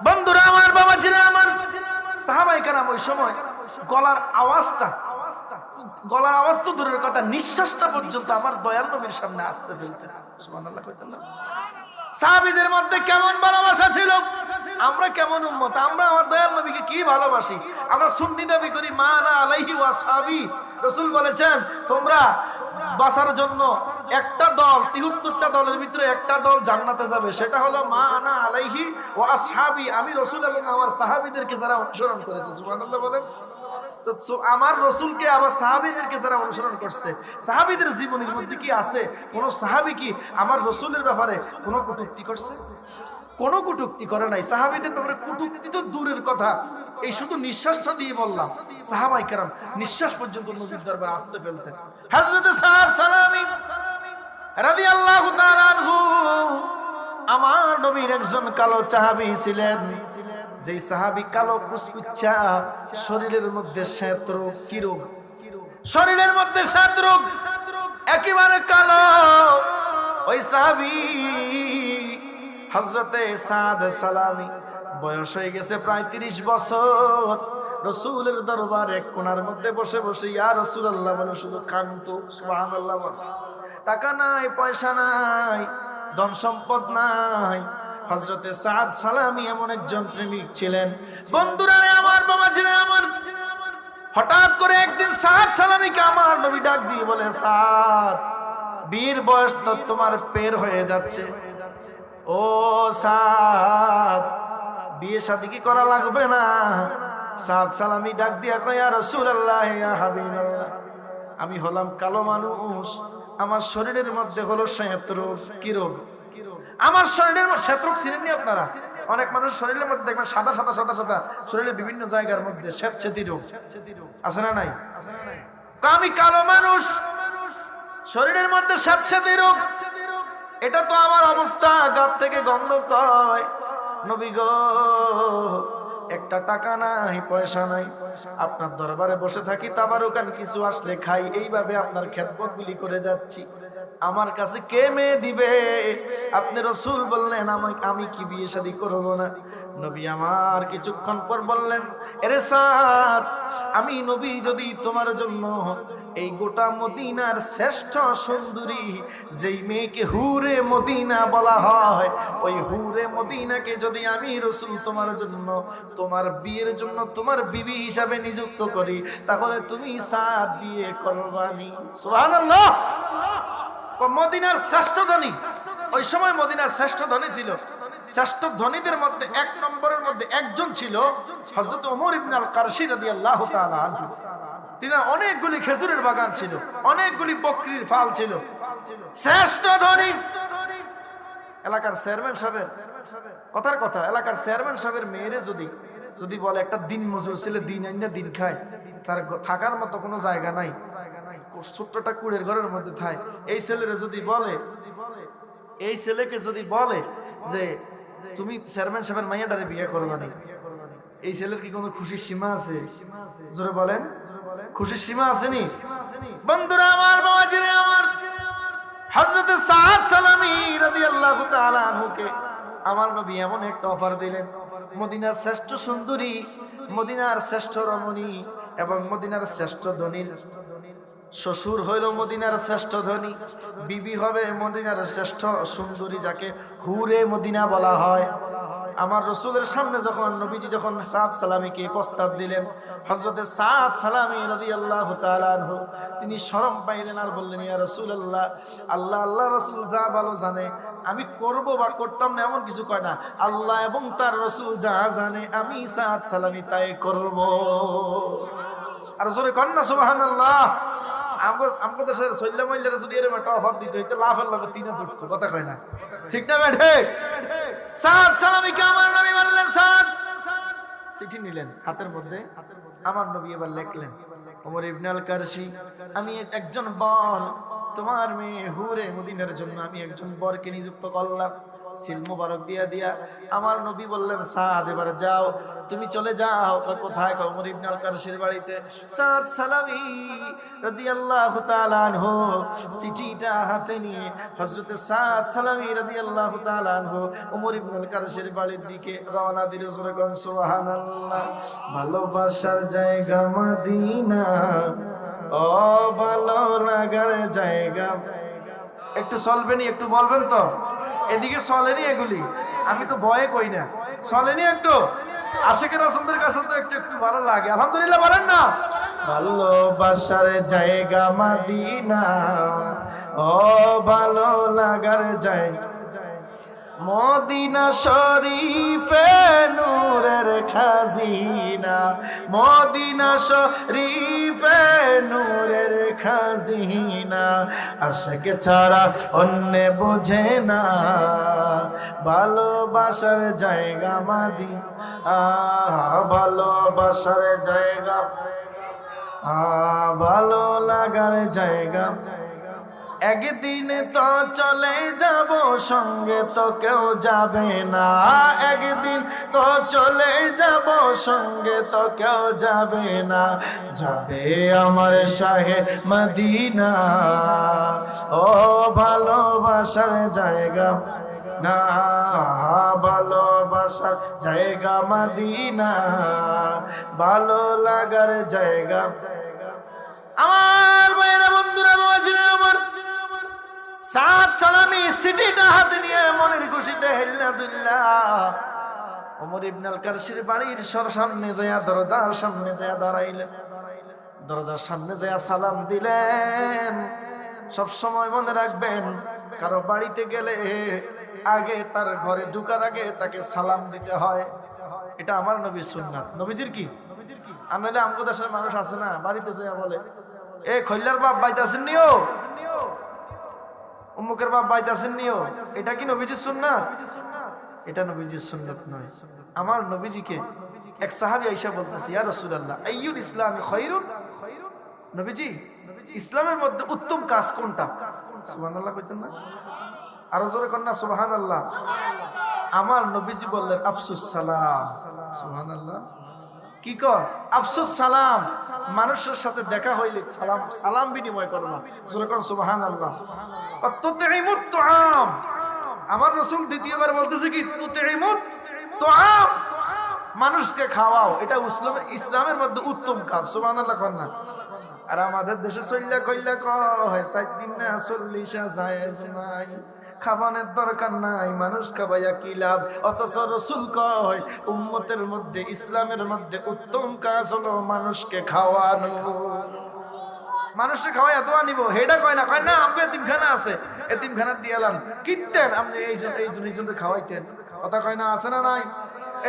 বন্ধুরা আমার, বাবাজিরা আমার, সাহাবায়ে কেরাম ওই সময় গলার আওয়াজ তো দূরের কথা, নিঃশ্বাসটা পর্যন্ত আমার দয়াল নবীর সামনে আসতে ফেলতেন। সুবহানাল্লাহ কইতেন না? সাহাবীদের মধ্যে কেমন ভালোবাসা ছিল, আমরা কেমন উম্মত, আমরা আমার দয়াল নবীকে কি ভালোবাসি। আমরা সুন্নি দাবি করি, মা আনা আলাইহি ওয়া আসহাবি। রাসূল বলেছেন, তোমরা বাঁচার জন্য একটা দল, ৭৩টা দলের ভিতরে একটা দল জান্নাতে যাবে, সেটা হলো মা আনা আলাইহি ওয়া আসহাবি, আমি রাসূল এবং আমার সাহাবীদেরকে যারা অনুসরণ করেছে। সুবহানাল্লাহ বলেন। তো আমার রাসূলকে আবার সাহাবীদেরকে যারা অনুসরণ করছে, সাহাবীদের জীবনের মধ্যে কি আছে? কোন সাহাবী কি আমার রাসূলের ব্যাপারে কোনো কটূক্তি করছে? কোনো কটূক্তি করে নাই। সাহাবীদের ব্যাপারে কটূক্তি তো দূরের কথা, এই শুধু নিঃশ্বাসটা দিয়ে বললাম, সাহাবায়ে কেরাম নিঃশ্বাস পর্যন্ত নবীর দরবারে আসতে ফেলতেন। হযরত সাদ সালামী রাদিয়াল্লাহু তাআলা আনহু আমার নবীর একজন কালো সাহাবী ছিলেন। যেই সাহাবী কালো কুচকুচ্চা, শরীরের মধ্যে শ্বেত রোগ। কি রোগ? শরীরের মধ্যে শ্বেত রোগ, একেবারে কালো। ওই সাহাবী হযরতে সাদ সালামী, বয়স হয়ে গেছে প্রায় ৩০ বছর। রাসূলের দরবারে এক কোণার মধ্যে বসে বসে ইয়া রাসূলুল্লাহ বলে শুধু কাঁদতো। সুবহানাল্লাহ। টাকা নাই, পয়সা নাই, ধন সম্পদ নাই। হযরতে সাদ সালামী এমন একজন প্রেমিক ছিলেন। বন্ধুরা আমার, বাবাজিরা আমার, হঠাৎ করে একদিন সাদ সালামীকে আমার নবী ডাক দিয়ে বলে, সাদ, বীর বয়স তো তোমার পের হয়ে যাচ্ছে, ও সাদ, বিয়ে শাদী কি করা লাগবে না? সাদ সালামী ডাক দিয়া কয়, ইয়া রাসূলুল্লাহ, ইয়া হাবিবাল্লাহ, আমি হলাম কালো মানুষ, আমার শরীরের মধ্যে হলো শ্বেত রোগ। কি রোগ? আমার শরীরের মধ্যে শ্বেত রোগ চিনেননি আপনারা? অনেক মানুষ শরীরের মধ্যে দেখবেন সাদা সাদা সাদা সাদা, শরীরের বিভিন্ন জায়গার মধ্যে শ্বেতছেদি রোগ আছে না নাই? আমি কালো মানুষ, শরীরের মধ্যে শ্বেতছেদি রোগ, এটা তো আমার অবস্থা, গাত থেকে গন্ধ কয়। নবী গো, একটা টাকা নাই, পয়সা নাই, আপনার দরবারে বসে থাকি, তাবারুকান কিছু আসলে খাই, এইভাবে আপনার খেদমত গুলি করে যাচ্ছি, আমার কাছে কে মেয়ে দিবে? আপনি রাসূল বললেন আমি কি বিয়ে শাদী করব না? নবী আমার কিছুক্ষণ পর বললেন, এরে সাদ, আমি নবী যদি তোমার জন্য এই গোটা মদিনার শ্রেষ্ঠ সুন্দরী যেই মেয়েকে হুরে মদিনা বলা হয়, ওই হুরে মদিনাকে যদি আমি রাসূল তোমার জন্য, তোমার বিয়ের জন্য তোমার বিবি হিসাবে নিযুক্ত করি, তাহলে তুমি সাদ বিয়ে করবানি। সুবহানাল্লাহ। মদিনার শ্রেষ্ঠ ধনী, ওই সময় মদিনার শ্রেষ্ঠ ধনী ছিল, শ্রেষ্ঠ ধনীদের মধ্যে এক নম্বরের মধ্যে একজন ছিল হযরত ওমর ইবনে আল কারশী রাদিয়াল্লাহু তাআলা আনহু। তিনার অনেকগুলি খেজুরের বাগান ছিল, অনেকগুলি বকরির ফাল ছিল, শ্রেষ্ঠ ধনী। এলাকার চেয়ারম্যান সাহেবের কথার কথা, এলাকার চেয়ারম্যান সাহেবের মেয়েরে যদি বলে একটা দিন মজুর ছেলে দিন আইনা দিন খায়, তার থাকার মতো কোনো জায়গা নাই, ছোট্টটা কুড়ের ঘরের মধ্যে থাকে, এই ছেলেরে যদি বলে, এই ছেলেকে যদি বলে যে তুমি চেয়ারম্যান সাহেবের মাইয়াটারে বিয়ে করবানি, এই ছেলের কি কোনো খুশির সীমা আছে? জোরে বলেন, খুশির সীমা আসেনি? বন্ধুরা আমার, বাবাজিরে আমার, হযরত সাদ সালামী রাদিয়াল্লাহু তাআলা আনহুকে আমার নবী এমন একটা অফার দিলেন, মদিনার শ্রেষ্ঠ সুন্দরী, মদিনার শ্রেষ্ঠ রমণী এবং মদিনার শ্রেষ্ঠ ধনীর শ্বশুর হইল মদিনার শ্রেষ্ঠ ধনী, বিবি হবে মদিনার শ্রেষ্ঠ সুন্দরী, যাকে হুরে মদিনা বলা হয়। আমার রাসূলের সামনে যখন নবীজি যখন সাদ সালামীকে প্রস্তাব দিলেন, হযরতে সাদ সালামী রাদিয়াল্লাহু তাআলা আনহু তিনি শরম পাইলেন আর বললেন, ইয়া রাসূলুল্লাহ, আল্লাহ রাসূল যা ভালো জানে আমি করব বা করতাম না এমন কিছু কয় না, আল্লাহ এবং তার রাসূল যা জানে আমি সাদ সালামী তাই করব। আর জোরে কন না সুবহানাল্লাহ। আমগো দেশের সল্লা মইল্লারে যদি এরকম একটা অফার দিতে হইতো, লাফের লগে তিনে ধরতো, কথা কয় না, ঠিক না বেঠে? সাদ সালামীকে আমার নবী বললেন, সাদ চিঠি নিলেন হাতের মধ্যে, আমার নবী এবার লিখলেন, ওমর ইবনে আল কারশী, আমি একজন বর, তোমার মেয়ে হুরে মদিনার জন্য আমি একজন বরকে নিযুক্ত করলাম। সিল মুবারক দিয়া আমার নবী বললেন, সাদ এবার যাও, তুমি চলে যাও। কোথায়? ওমর ইবনে আল কারশীর বাড়িতে। সাদ সালামী রাদিয়াল্লাহু তাআলা আনহু চিঠিটা হাতে নিয়ে হযরত সাদ সালামী রাদিয়াল্লাহু তাআলা আনহু ওমর ইবনে আল কারশীর বাড়ির দিকে রওনা দিল। সুবহানাল্লাহ। ভালোবাসার জায়গা মদিনা, ও ভালো লাগার জায়গা। একটু চলবেনি, একটু বলবেন তো, এদিকে চলেনি এগুলি, আমি তো ভয়ে কই না, চলেনি একটু? আশিকের রাসূলের কাছে তো একটু একটু ভালো লাগে, আলহামদুলিল্লাহ বলেন না? ভালোবাসার জায়গা মদিনা, ও ভালো লাগার জায়গা মদিনা শরীফে নূরের খাজিনা, মদিনা শরীফে নূরের খাজিনা, আশিক ছাড়া অন্য বোঝে না ভালোবাসার জায়গা মদিনা, ভালোবাসার জায়গা, ভালো লাগার জায়গা। একদিন তো চলে যাব, সঙ্গে তো কেউ যাবে না, একদিন তো চলে যাব, সঙ্গে তো কেউ যাবে না, যাবে আমার শাহে মদিনা, ও ভালোবাসার জায়গা না, ভালোবাসার জায়গা মদিনা, ভালো লাগার জায়গা। আমার ভাইরা, বন্ধুরা, বাবাজিরা আমার, সাদ সালামী সিটিটা হাতে নিয়ে মনের খুশিতে হেল্লাদুল্লাহ ওমর ইবনে আল কারশীর বাড়ির সামনে যায়, দরজার সামনে যায় দাঁড়াইলেন, দরজার সামনে যায় সালাম দিলেন। সব সময় মনে রাখবেন, কারো বাড়িতে গেলে আগে তার ঘরে ঢুকার আগে তাকে সালাম দিতে হয়, এটা আমার নবীর সুন্নাত। নবীজির কি? আর নাহলে আমগো দেশের মানুষ আছে না, বাড়িতে যায় বলে, এ খৈল্লার বাপ বাইতে আছেন নিও, উম্মুকের বাপ বাইতে আছেন নিও, এটা কি নবীজির সুন্নাত? এটা নবীজির সুন্নাত নয়। আমার নবীজিকে এক সাহাবী আয়েশা বলতেছে, ইয়া রাসূলুল্লাহ, আইয়ুল ইসলামি খায়রুন, নবীজি ইসলামের মধ্যে উত্তম কাজ কোনটা? সুবহানাল্লাহ কইতেন না? আরো জোরে কর না সুবহানাল্লাহ। আমার নবীজি বললেন, আফসুস সালাম। সুবহানাল্লাহ। কি কর? আফসুস সালাম, মানুষের সাথে দেখা হইলে সালাম বিনিময় করো না। জোরে কর সুবহানাল্লাহ। তুতঈমুত তুআম, আমার রাসূল দ্বিতীয়বার বলতেছে কি? তুতঈমুত তুআম, মানুষকে খাওয়াও, এটা ইসলামের মধ্যে উত্তম কাজ। সুবহানাল্লাহ কর না। আর আমাদের দেশে চল্লা কইলা কয় 4 দিন না 40 জায়েজ নাই, খাবানের দরকার নাই, মানুষ খাবাইয়া কি লাভ। অথচ রাসূল কয় উম্মতের মধ্যে, ইসলামের মধ্যে উত্তম কাজ হলো মানুষকে খাওয়ানো। মানুষকে খাওয়াই এত আনিব হেডা কয় না, কয় না আমাকে এতিমখানা আছে, এতিমখানা দিয়ালাম কিনতেন আপনি এই জন্য খাওয়াইতেন, কথা কয় না, আছে না নাই?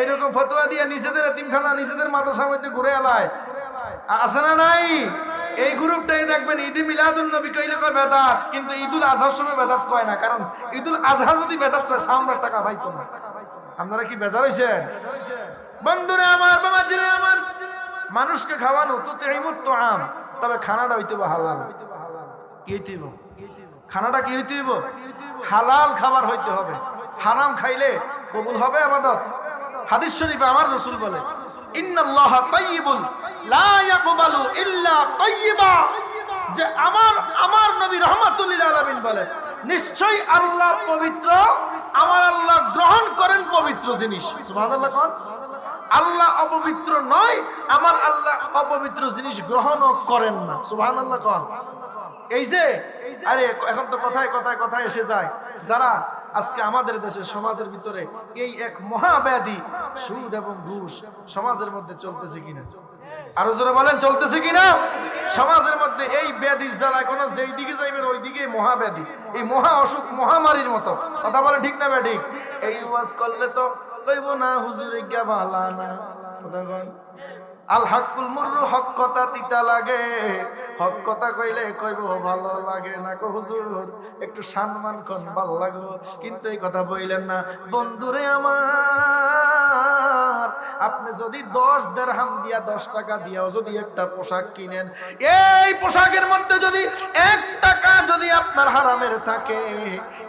এইরকম ফতোয়া দিয়ে নিজেদের এতিমখানা নিজেদের মাদ্রাসার মধ্যে ঘুরে এলায়, আছে না নাই? এই গ্রুপটাই দেখবেন ঈদে মিলাদুন নবী কইলে কয় বেদাত, কিন্তু ঈদুল আজহার সময় বেদাত কয় না, কারণ ঈদুল আজহা যদি বেদাত কয় সামরার টাকা পাইতো না। আপনারা কি বেজার হইছেন? বন্ধুরা আমার, বাবাজিরা আমার, মানুষকে খাওয়ানো তো তেইমুত তো আম, তবে খানাটা হইতে হবে হালাল। কি হইতে হবে? খানাটা কি হইতে হবে? হালাল খাবার হইতে হবে। হারাম খাইলে কবুল হবে ইবাদত? হাদিস শরীফে আমার রাসূল বলে ইন্নাল্লাহা তাইয়্যিবুন লা ইয়াকবালু ইল্লা তাইয়্যিবা, যে আমার নবী রাহমাতুল লিল আলামিন বলে নিশ্চয়ই আল্লাহ পবিত্র, আমার আল্লাহ গ্রহণ করেন পবিত্র জিনিস। সুবহানাল্লাহ কোন? আল্লাহ অপবিত্র নয়, আমার আল্লাহ অপবিত্র জিনিস গ্রহণও করেন না। সুবহানাল্লাহ কোন? এই যে আরে এখন তো কথায় কথায় কথায় এসে যায়, যারা আজকে আমাদের দেশে সমাজের ভিতরে এই এক মহাব্যাধি সুদ এবং ঘুষ সমাজের মধ্যে চলতেছে কিনা, আরো জোরে বলেন চলতেছে কিনা? সমাজের মধ্যে এই ব্যাধির জ্বালায় কোনো যেই দিকে যাইবেন ওই দিকে মহাব্যাধি, এই মহা অসুখ মহামারীর মতো, কথা বলে ঠিক না ব্যাঠিক? এই ওয়াজ করলে তো কইব না হুজুরে গিয়া ভালা না, কথা বল আল হাক্কুল মুররু, হক কথা তিতা লাগে, হক কথা কইলে কইব ভালো লাগে না। কো হুজুর একটু সম্মান কোন ভালো লাগবো, কিন্তু এই কথা বইলেন না। বন্ধুরে আমার, আপনি যদি 10 দিরহাম দিয়া 10 টাকা দিয়াও যদি একটা পোশাক কিনেন, এই পোশাকের মধ্যে যদি 1 টাকা যদি আপনার হারামের থাকে,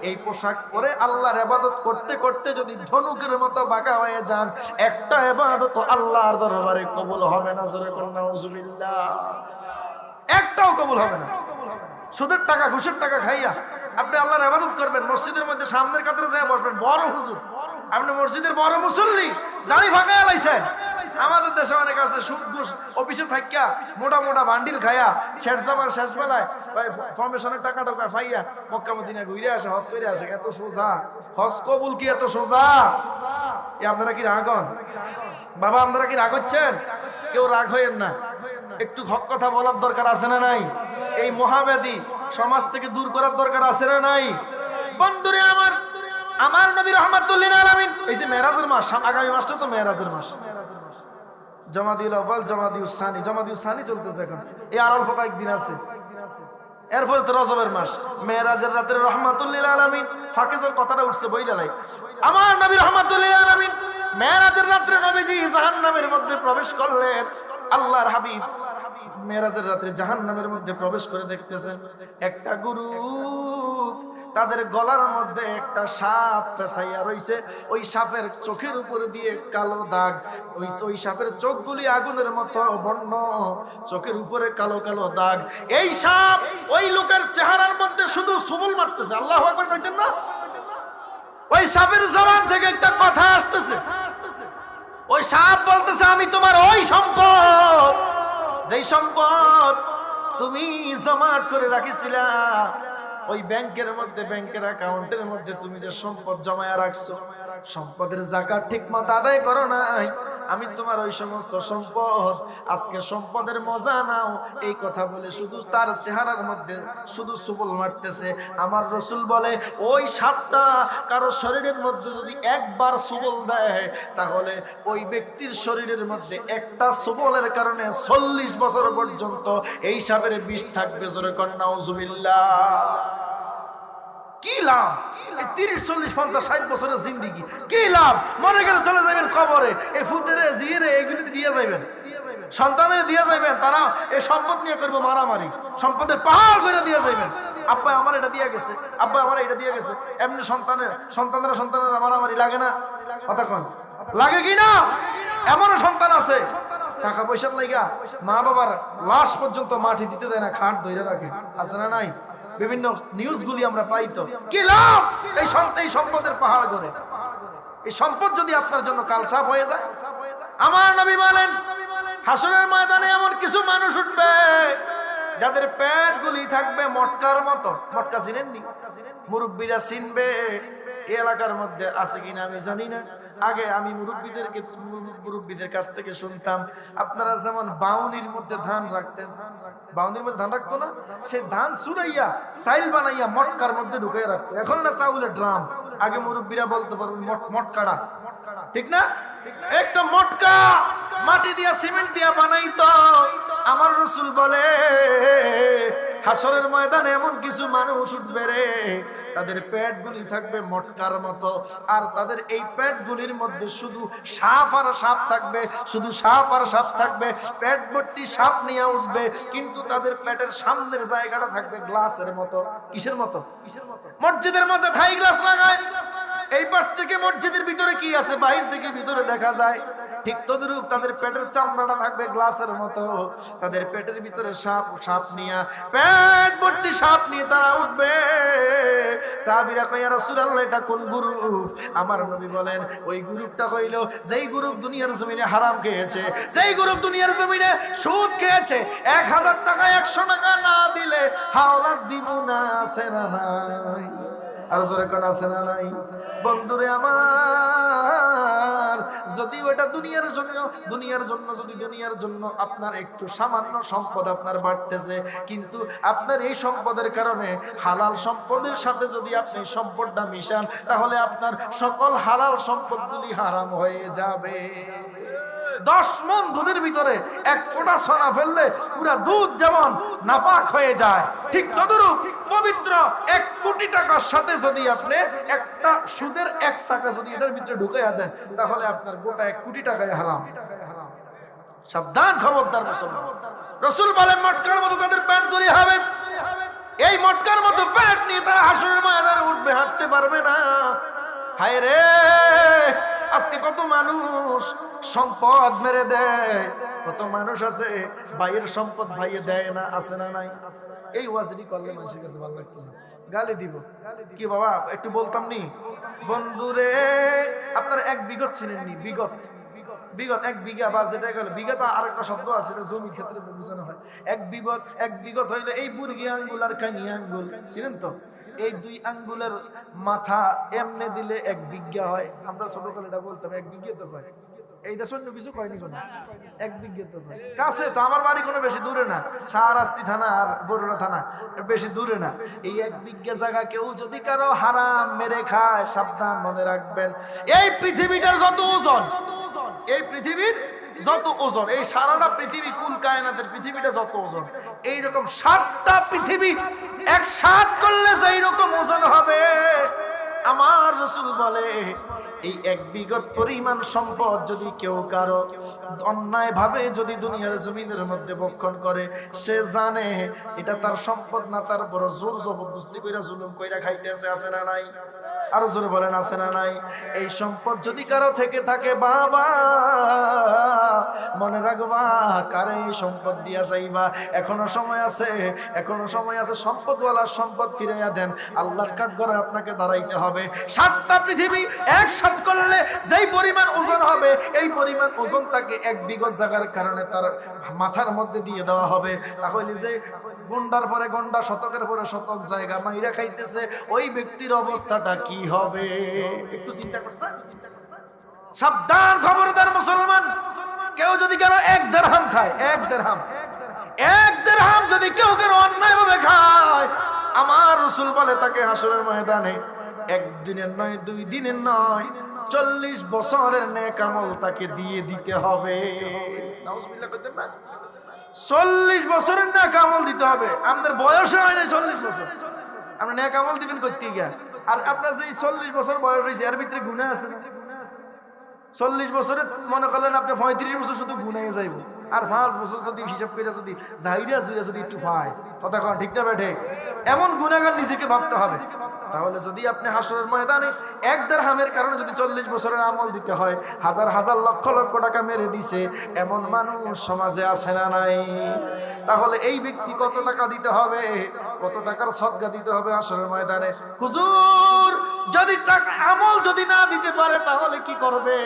এই পোশাক পরে আল্লাহর ইবাদত করতে করতে যদি ধনুকের মতো বাঁকা হয়ে যান, একটা ইবাদত আল্লাহর দরবারে কবুল হবে না। জোরে কোন নাউজুবিল্লাহ, একটাও কবুল হবে না। সুদের টাকা ঘুষের টাকা খাইয়া আপনি আল্লাহর ইবাদত করবেন, মসজিদের মধ্যে সামনের কাতারে যায় বসবেন, বড় হুজুর, আপনি মসজিদের বড় মুসল্লি, দাড়ি ভাঙায় লাইছেন। আমাদের দেশে অনেক আছে সুদ ঘুষ অফিসে থাকিয়া মোটা মোটা বান্ডিল খায়া শেষ জামার শেষ বেলায় ফরমেশনের টাকা টাকা পাইয়া মক্কা মদিনা ঘুরে আসে, হজ করে আসে। এত সোজা হজ কবুল কি এত সোজা? আপনারা কি রাগ হন বাবা? আপনারা কি রাগ হচ্ছেন? কেউ রাগ হইেন না, একটু হক কথা বলার দরকার আছে না নাই? এই মহাব্যাধি সমাজ থেকে দূর করার দরকার আছে না নাই? বন্ধুরে আমার নবী রাহমাতুল লিল আলামিন, এই যে মেরাজের মাস, আগামী মাসটা তো মেরাজের মাস, জমাদিউল আউয়াল জমাদিউস সানি চলতেছে এখন, এই আর অল্প কয়েকদিন আছে, এরপরে তো রজবের মাস, মেরাজের রাতে রাহমাতুল লিল আলামিন, ফাকিজের কথাটা উঠছে বইলাই। আমার নবী রাহমাতুল লিল আলামিন মেরাজের রাতে নবীজি জাহান্নামের মধ্যে প্রবেশ করলেন। আল্লাহর হাবিব মেরাজের রাতে জাহান্নামের মধ্যে প্রবেশ করে দেখতেছেন একটা গ্রুপ, তাদের গলার মধ্যে একটা সাপ পেঁচাইয়া রইছে, ওই সাপের চোখের উপর দিয়ে কালো দাগ, ওই সাপের চোখগুলি আগুনের মতো বর্ণ, চোখের উপরে কালো কালো দাগ। এই সাপ ওই লোকের চেহারার মধ্যে শুধু সুবল মারতেছে, আল্লাহু আকবার কইতেন না? ওই সাপের জবান থেকে একটা কথা আসতেছে, ওই সাপ বলতেছে আমি তোমার ওই সম্পদ, যেই সম্পদ তুমি জমাট করে রাখিছিলা ওই ব্যাংকের মধ্যে, ব্যাংকের অ্যাকাউন্টের মধ্যে তুমি যে সম্পদ জমায়া রাখছো, সম্পদের যাকাত ঠিকমতো আদায় করো নাই, আমি তোমার ওই সমস্ত সম্পদ, আজকে সম্পদের মজা নাও। এই কথা বলে শুধু তার চেহারার মধ্যে শুধু সুবল মারতেছে। আমার রাসূল বলে ওই সাপটা কারো শরীরের মধ্যে যদি একবার সুবল দেয়, তাহলে ওই ব্যক্তির শরীরের মধ্যে একটা সুবলের কারণে 40 বছর পর্যন্ত এই সাপের বিষ থাকবে। জোরে কর নাউজুবিল্লাহ। কি লাভ? 30, 40, 50, 60 বছরের জিন্দিগি, কি লাভ? মরে গেলে চলে যাবেন কবরে, এই ফুতেরে জিরে এগুলি দিয়ে যাবেন, সন্তানের দিয়ে যাবেন, তারা এই সম্পদ নিয়ে করবো মারামারি, সম্পদের পাহাড় করে দিয়ে যাবেন। আব্বা আমার এটা দিয়ে গেছে, আব্বা আমার এটা দিয়ে গেছে, এমনি সন্তানেরা মারামারি লাগে না? কতক্ষণ লাগে কি না? এমনও সন্তান আছে টাকা পয়সার লাইগা মা বাবার লাশ পর্যন্ত মাটি দিতে দেয় না, খাট ধরে রাখে, আছে না নাই? বিভিন্ন নিউজগুলি আমরা পাই। তো কি লাভ এই সম্পদের পাহাড় করে? এই সম্পদ যদি আপনার জন্য কালসাপ হয়ে যায়, আমার নবী বলেন হাসরের ময়দানে এমন কিছু মানুষ উঠবে যাদের পেট গুলি থাকবে মটকার মতো। মটকা চিনেননি? মুরব্বীরা চিনবে। এই এলাকার মধ্যে আছে কিনা আমি জানি না। আগে আমি মুরব্বীদের কাছ থেকে শুনতাম, আপনারা যেমন বাউনির মধ্যে ধান রাখতেন, বাউনির মধ্যে ধান রাখতো না, সেই ধান চুরাইয়া চাইল বানাইয়া মটকার মধ্যে ঢুকাইয়া রাখতো। এখন না চাউলের ড্রাম। আগে মুরব্বীরা বলতে পারবেন মটকাটা, ঠিক না? একটা মটকা মাটি দিয়া সিমেন্ট দিয়া বানাইতো। আমার রাসূল বলে হাসরের ময়দানে এমন কিছু মানুষ উঠবে রে, তাদের পেটগুলি থাকবে মটকার মতো, আর তাদের এই পেটগুলির মধ্যে শুধু সাপ আর সাপ থাকবে, শুধু সাপ আর সাপ থাকবে। পেট ভর্তি সাপ নিয়ে উঠবে, কিন্তু তাদের পেটের সামনের জায়গাটা থাকবে গ্লাসের মতো। কিসের মতো? মসজিদের মধ্যে থাই গ্লাস লাগায়, এই পাশ থেকে মসজিদের ভিতরে কি আছে বাহির থেকে ভিতরে দেখা যায়। ঠিক তদ্রূপ তাদের পেটের চামড়াটা থাকবে গ্লাসের মতো। তাদের পেটের ভিতরে সাপ নিয়ে, পেট ভর্তি সাপ নিয়ে তারা উঠবে। সাহাবীরা কয়, ইয়া রাসূলুল্লাহ, এটা কোন গ্রুপ? আমার নবী বলেন, ওই গ্রুপটা হইল যেই গ্রুপ দুনিয়ার জমিনে হারাম খেয়েছে, যেই গ্রুপ দুনিয়ার জমিনে সুদ খেয়েছে। 1000 টাকা 100 টাকা না দিলে হাওলাত দিব না, আছে না নাই? আর জোরে কোন আছে না নাই? বন্ধুরে আমার, যদি ওটা দুনিয়ার জন্য আপনার একটু সামান্য সম্পদ আপনার বাড়তেছে, কিন্তু আপনার এই সম্পদের কারণে হালাল সম্পদের সাথে যদি আপনি সম্পদটা মিশান, তাহলে আপনার সকল হালাল সম্পদগুলি হারাম হয়ে যাবে। 10 মণ দুধের ভিতরে 1 ফোঁটা সোনা ফেললে পুরা দুধ যেমন নাপাক হয়ে যায়, ঠিক তদরূপ পবিত্র 1 কোটি টাকার সাথে যদি আপনি একটা সুদের 1 টাকা যদি এটার ভিতরে ঢুকাইয়া দেন, তাহলে আপনার গোটা 1 কোটি টাকায় হারাম। সাবধান, খবরদার মুসলমান। রাসূল বলেন, মটকার মতো তাদের পেট গলি হবে। এই মটকার মতো পেট নিয়ে তারা হাসরের ময়দানে উঠবে, হাঁটতে পারবে না। হায় রে, আজকে কত মানুষ সম্পদ মেরে দেয়, কত মানুষ আছে ভাইয়ের সম্পদ ভাইয়ে দেয় না, আছে না নাই? এই ওয়াজটি করলে মানুষের কাছে ভালো লাগতো না, গালি দিব। কি বাবা একটু বলতাম নি? বন্ধুরে, আপনার 1 বিঘত ছিলেন নি? বিঘত 1 বিঘা, বা যেটা গেল বিঘা, তো আরেকটা শব্দ আছে জমির ক্ষেত্রে বোঝানো হয়। 1 বিঘত হইলে এই বুর্গি আঙ্গুল আর কানি আঙ্গুল, ছিলেন তো? এই 2 আঙ্গুলের মাথা এমনে দিলে 1 বিঘা হয়। আমরা ছোটকালে এটা বলতাম 1 বিঘা তো হয়। এই দেশ অন্য কিছু কয়নি কোনো, 1 বিঘা তো হয়। কাছে তো, আমার বাড়ি কোনো বেশি দূরে না, শাহরাস্তি থানা আর বরুড়া থানা, বেশি দূরে না। এই 1 বিঘা জায়গা কেউ যদি কারো হারাম মেরে খায়, সাবধান, মনে রাখবেন, এই পৃথিবীটার যত ওজন, এই পৃথিবীর যত ওজন, এই সারাটা পৃথিবী, কুল কায়নাতের পৃথিবীটা যত ওজন, এইরকম 7টা পৃথিবী একসাথ করলে যেই রকম ওজন হবে, আমার রাসূল বলে এই 1 বিঘত পরিমাণ সম্পদ যদি কেউ কারো অন্যায় ভাবে যদি দুনিয়ার জমিনের মধ্যে বক্ষণ করে, সে জানে এটা তার সম্পদ না, তার বড় জোর জবরদস্তি কইরা জুলুম কইরা খাইতেছে, আছে না নাই? আরো জোরে বলেন, আছে না নাই? এই সম্পদ যদি কারো থেকে থাকে, বাবা মনে রাখবা, কারে এই সম্পদ দিয়া যাইবা, এখনো সময় আছে, এখনো সময় আছে। সম্পদওয়ালার সম্পদ ফিরাইয়া দেন, আল্লাহর কাঠগড়ায় আপনাকে দাঁড়াইতে হবে। 7টা পৃথিবী একসাথ করলে যেই পরিমাণ ওজন হবে, এই পরিমাণ ওজন তাকে 1 বিঘত জায়গার কারণে তার মাথার মধ্যে দিয়ে দেওয়া হবে। তাহলে যে গন্ডার পরে গন্ডা, শতকের পরে শতক জায়গা মাইরা খাইতেছে, ওই ব্যক্তির অবস্থাটা কি হবে? একটু চিন্তা করছেন? সাবধান, খবরদার মুসলমান। কেউ যদি কারো 1 দিরহাম খায়, 1 দিরহাম যদি কেউ কারো অন্যায় ভাবে খায়, আমার রাসূল বলে তাকে হাসরের ময়দানে 1 দিনের নয়, 2 দিনের নয়, 40 বছরের নেক আমল তাকে দিয়ে দিতে হবে। নাউজুবিল্লাহ কইতেন না? 40 বছরের নেক আমল দিতে হবে। আমাদের বয়স হয় না 40 বছর, আপনি নেক আমল দিবেন কইতে গিয়া? আর আপনার যে 40 বছর বয়স হয়েছে, এর ভিতরে গুনাহ আছে না? 40 বছরে মনে করলেন আপনি 35 বছর শুধু গুনাহে যাইব, আর 5 বছর যদি হিসাব করে যদি জাহিরা জুইরা যদি একটু পায়, কথা কন ঠিক না বেঠে? এমন গুনাহগার নিজেকে ভাবতে হবে। তাহলে যদি আপনি হাসরের ময়দানে 1 দিরহামের কারণে যদি 40 বছরের আমল দিতে হয়, হাজার হাজার লক্ষ লক্ষ টাকা মেরে দিছে, এমন মানুষ সমাজে আছে না নাই? তাহলে এই ব্যক্তি কত টাকা দিতে হবে, কত টাকার সদকা দিতে হবে হাসরের ময়দানে? হুজুর, যদি টাকা আমল যদি না দিতে পারে, তাহলে কি করবে?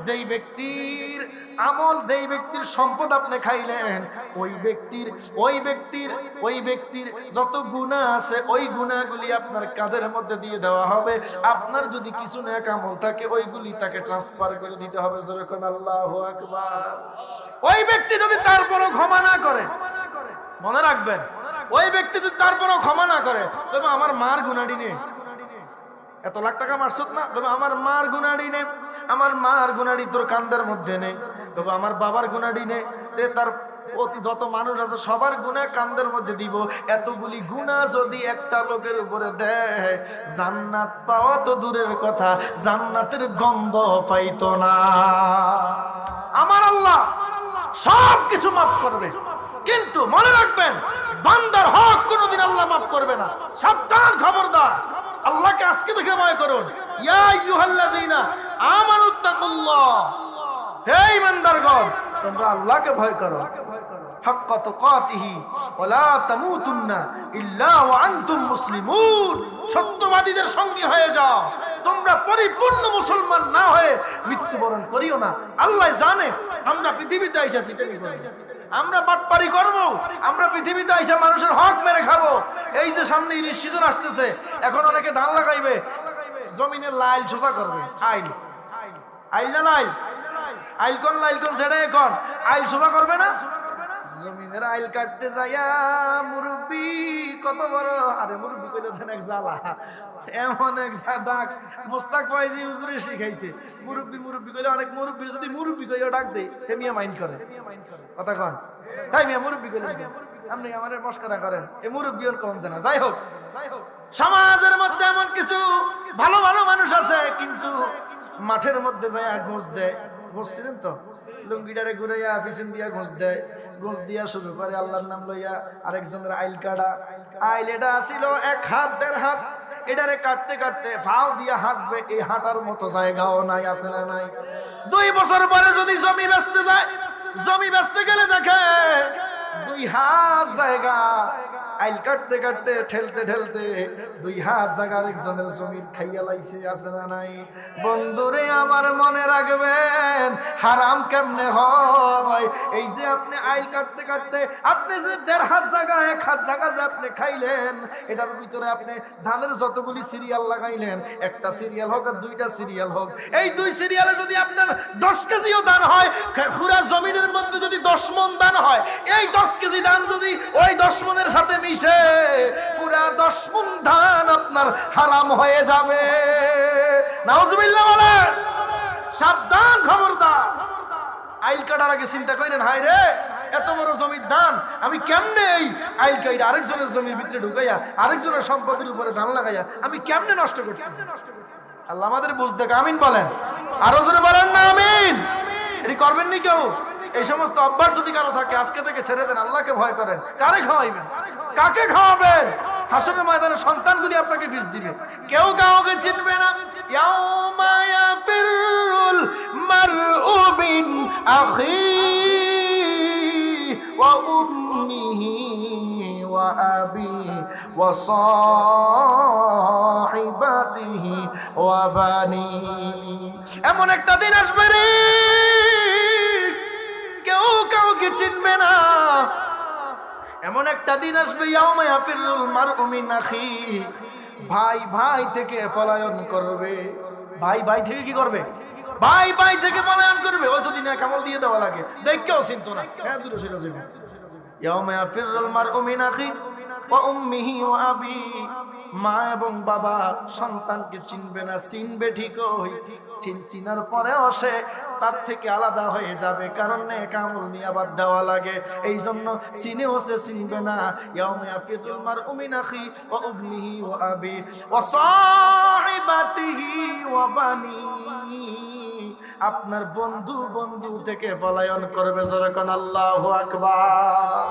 যেই ব্যক্তির আমল, যেই ব্যক্তির সম্পদ আপনি খাইলেন, ওই ব্যক্তির যত গুনাহ আছে ওই গুনাহগুলি আপনার কাঁধের মধ্যে দিয়ে দেওয়া হবে। আপনার যদি কিছু নেক আমল থাকে ওইগুলি তাকে ট্রান্সফার করে দিতে হবে। যখন আল্লাহু আকবার। ওই ব্যক্তি যদি তারপরও ক্ষমা না করে, মনে রাখবেন, ওই ব্যক্তি যদি তারপরও ক্ষমা না করে, তবে আমার মার গুনাহটি নেই, এত লাখ টাকা মারছুত না, তবে আমার মার গুনাহটি নেই, আমার মার গুনাহটি তোর কান্দের মধ্যে নেই, তবে আমার বাবার গুনাহটি নেই, তে তার যত মানুষ আছে সবার গুনাহ কান্দের মধ্যে দিব। এতগুলি গুনাহ যদি একটা লোকের উপরে দেয়, জান্নাত পাওয়া তো দূরের কথা, জান্নাতের গন্ধ পাইতো না। আমার আল্লাহ সব কিছু মাফ করবে, কিন্তু মনে রাখবেন বান্দার হক কোনোদিন আল্লাহ মাফ করবে না। সাবধান, খবরদার, আল্লাহকে আজকে দেখে ভয় করুন। ইয়া আইয়ুহাল্লাযীনা আমানুত্তাকুল্লাহ, হে ঈমানদারগণ, তোমরা আল্লাহকে ভয় করো। হাক্কা তুকাতিহি ওয়া লা তামুতুন্না ইল্লা ওয়া আনতুম মুসলিমুন, সত্যবাদীদের সঙ্গী হয়ে যাও, তোমরা পরিপূর্ণ মুসলমান না হয়ে মৃত্যুবরণ করিও না। আল্লাহ জানে আমরা পৃথিবীতে আইসা সিটারি করব, আমরা বাটপারি করব, আমরা পৃথিবীতে আইসা মানুষের হক মেরে খাবো। এই যে সামনে ইলিশ সিজন আসতেছে, এখন অনেকে ধান লাগাইবে, জমিনের লাইল সোজা করবে। আইল না লাইল, আইল কোন ছেড়ে এখন আইল সোজা করবে না। জমিনের আইল কাটতে যাইয়া মুরব্বি কত বড়, আরে মুরব্বি কইলে দেন এক জ্বালা, এমন এক ডাক মোস্তাক ফয়জি হুজুরে শিখাইছে। মুরব্বি কইলে অনেক মুরব্বি যদি মুরব্বি কইও ডাক দেই, হে মিয়া মাইন্ড করে কথা কন, তাই মিয়া মুরব্বি কইলে আপনি আমারে মস্করা করেন, এই মুরব্বি ওর কোন জানা। যাই হোক, সমাজের মধ্যে এমন কিছু ভালো ভালো মানুষ আছে, কিন্তু মাঠের মধ্যে যাইয়া ঘুষ দেয়। ঘুষছিলেন তো, লুঙ্গিটারে ঘুরাইয়া পিছন দিয়া ঘুষ দেয়, ঘুষ দিয়া শুরু করে আল্লাহর নাম লইয়া আরেকজনের আইল কাটা। আইল এটা আসিল 1 হাত 1.5 হাত, এটারে কাটতে কাটতে ফাও দিয়া হাঁটবে, এই হাঁটার মতো জায়গাও নাই, আছে না নাই? 2 বছর পরে যদি জমি বেচতে যায়, জমি বেচতে গেলে দেখে 2 হাত জায়গা, আইল কাটতে কাটতে ঠেলতে ঠেলতে 2 হাত জায়গা আরেকজনের জমির খাইয়া লাইছে, আছে না নাই? বন্ধুরে আমার মনে রাখবেন, হারাম কেমনে হয়। এই যে আপনি আইল কাটতে কাটতে আপনি যে 1.5 হাত জায়গা 1 হাত জায়গা যে আপনি খাইলেন, এটার ভিতরে আপনি ধানের যতগুলি সিরিয়াল লাগাইলেন, একটা সিরিয়াল হোক আর 2টা সিরিয়াল হোক, এই 2 সিরিয়ালে যদি আপনার 10 কেজিও দান হয়, পুরা জমিনের মধ্যে যদি 10 মণ দান হয়, এই 10 কেজি দান যদি ওই 10 মণের সাথে মিশে, পুরা 10 মণ ধান আপনার হারাম হয়ে যাবে। নাউজুবিল্লাহ বলেন। সাবধান, খবরদার। আইল কাটার আগে চিন্তা করেন, হায় রে এত বড় জমির ধান আমি কেমনে এই আইল কাইটা আরেকজনের জমির ভিতরে ঢুকাইয়া আরেকজনের সম্পদের উপরে ধান লাগাইয়া আমি কেমনে নষ্ট করতেছি। আল্লাহ আমাদের বুঝতে, আমিন বলেন, আরো জোরে বলেন না আমিন। এটি করবেন নি কেউ? এই সমস্ত অভ্যাস যদি কারো থাকে আজকে থেকে ছেড়ে দেন, আল্লাহকে ভয় করেন। কারে খাওয়াইবেন, কাকে খাওয়াবেন? হাসরের ময়দানে সন্তানগুলি আপনাকে বিষ দিবে, কেউ কাউকে চিনবে না। ইয়াউমা ইয়াফিরুল মারউ মিন আখিহি ওয়া উম্মিহি ওয়া আবিহি ওয়া সাহিবাতিহি ওয়া বানিহি। এমন একটা দিন আসবে রে, কেউ কাউকে চিনবে না। এমন একটা দিন আসবে, ইয়াউমা ইয়াফিরুল মারউ মিন আখিহি, ভাই ভাই থেকে পলায়ন করবে। ভাই ভাই থেকে কি করবে? ভাই ভাই থেকে পলায়ন করবে। ওই যদি না কামল দিয়ে দেওয়া লাগে, দেখকেও চিনতো না, হ্যাঁ দূরে সরে যাবে। ইয়াউমা ইয়াফিরুল মারউ মিন আখিহি ওয়া উম্মিহি ওয়া আবিহি, মা এবং বাবা সন্তানকে চিনবে না। চিনবে ঠিকই, চিনার পরেও সে তার থেকে আলাদা হয়ে যাবে, কারণ নেক আমল নিয়ে আবার দেওয়া লাগে। এই জন্য চিনেও সে চিনবে না। ইয়াউমা ইয়াফিরুল মারউ মিন আখিহি ওয়া উম্মিহি ওয়া আবিহি ওয়া সাহিবাতিহি ওয়া বানিহি, আপনার বন্ধু থেকে পলায়ন করবে। যখন আল্লাহু আকবার।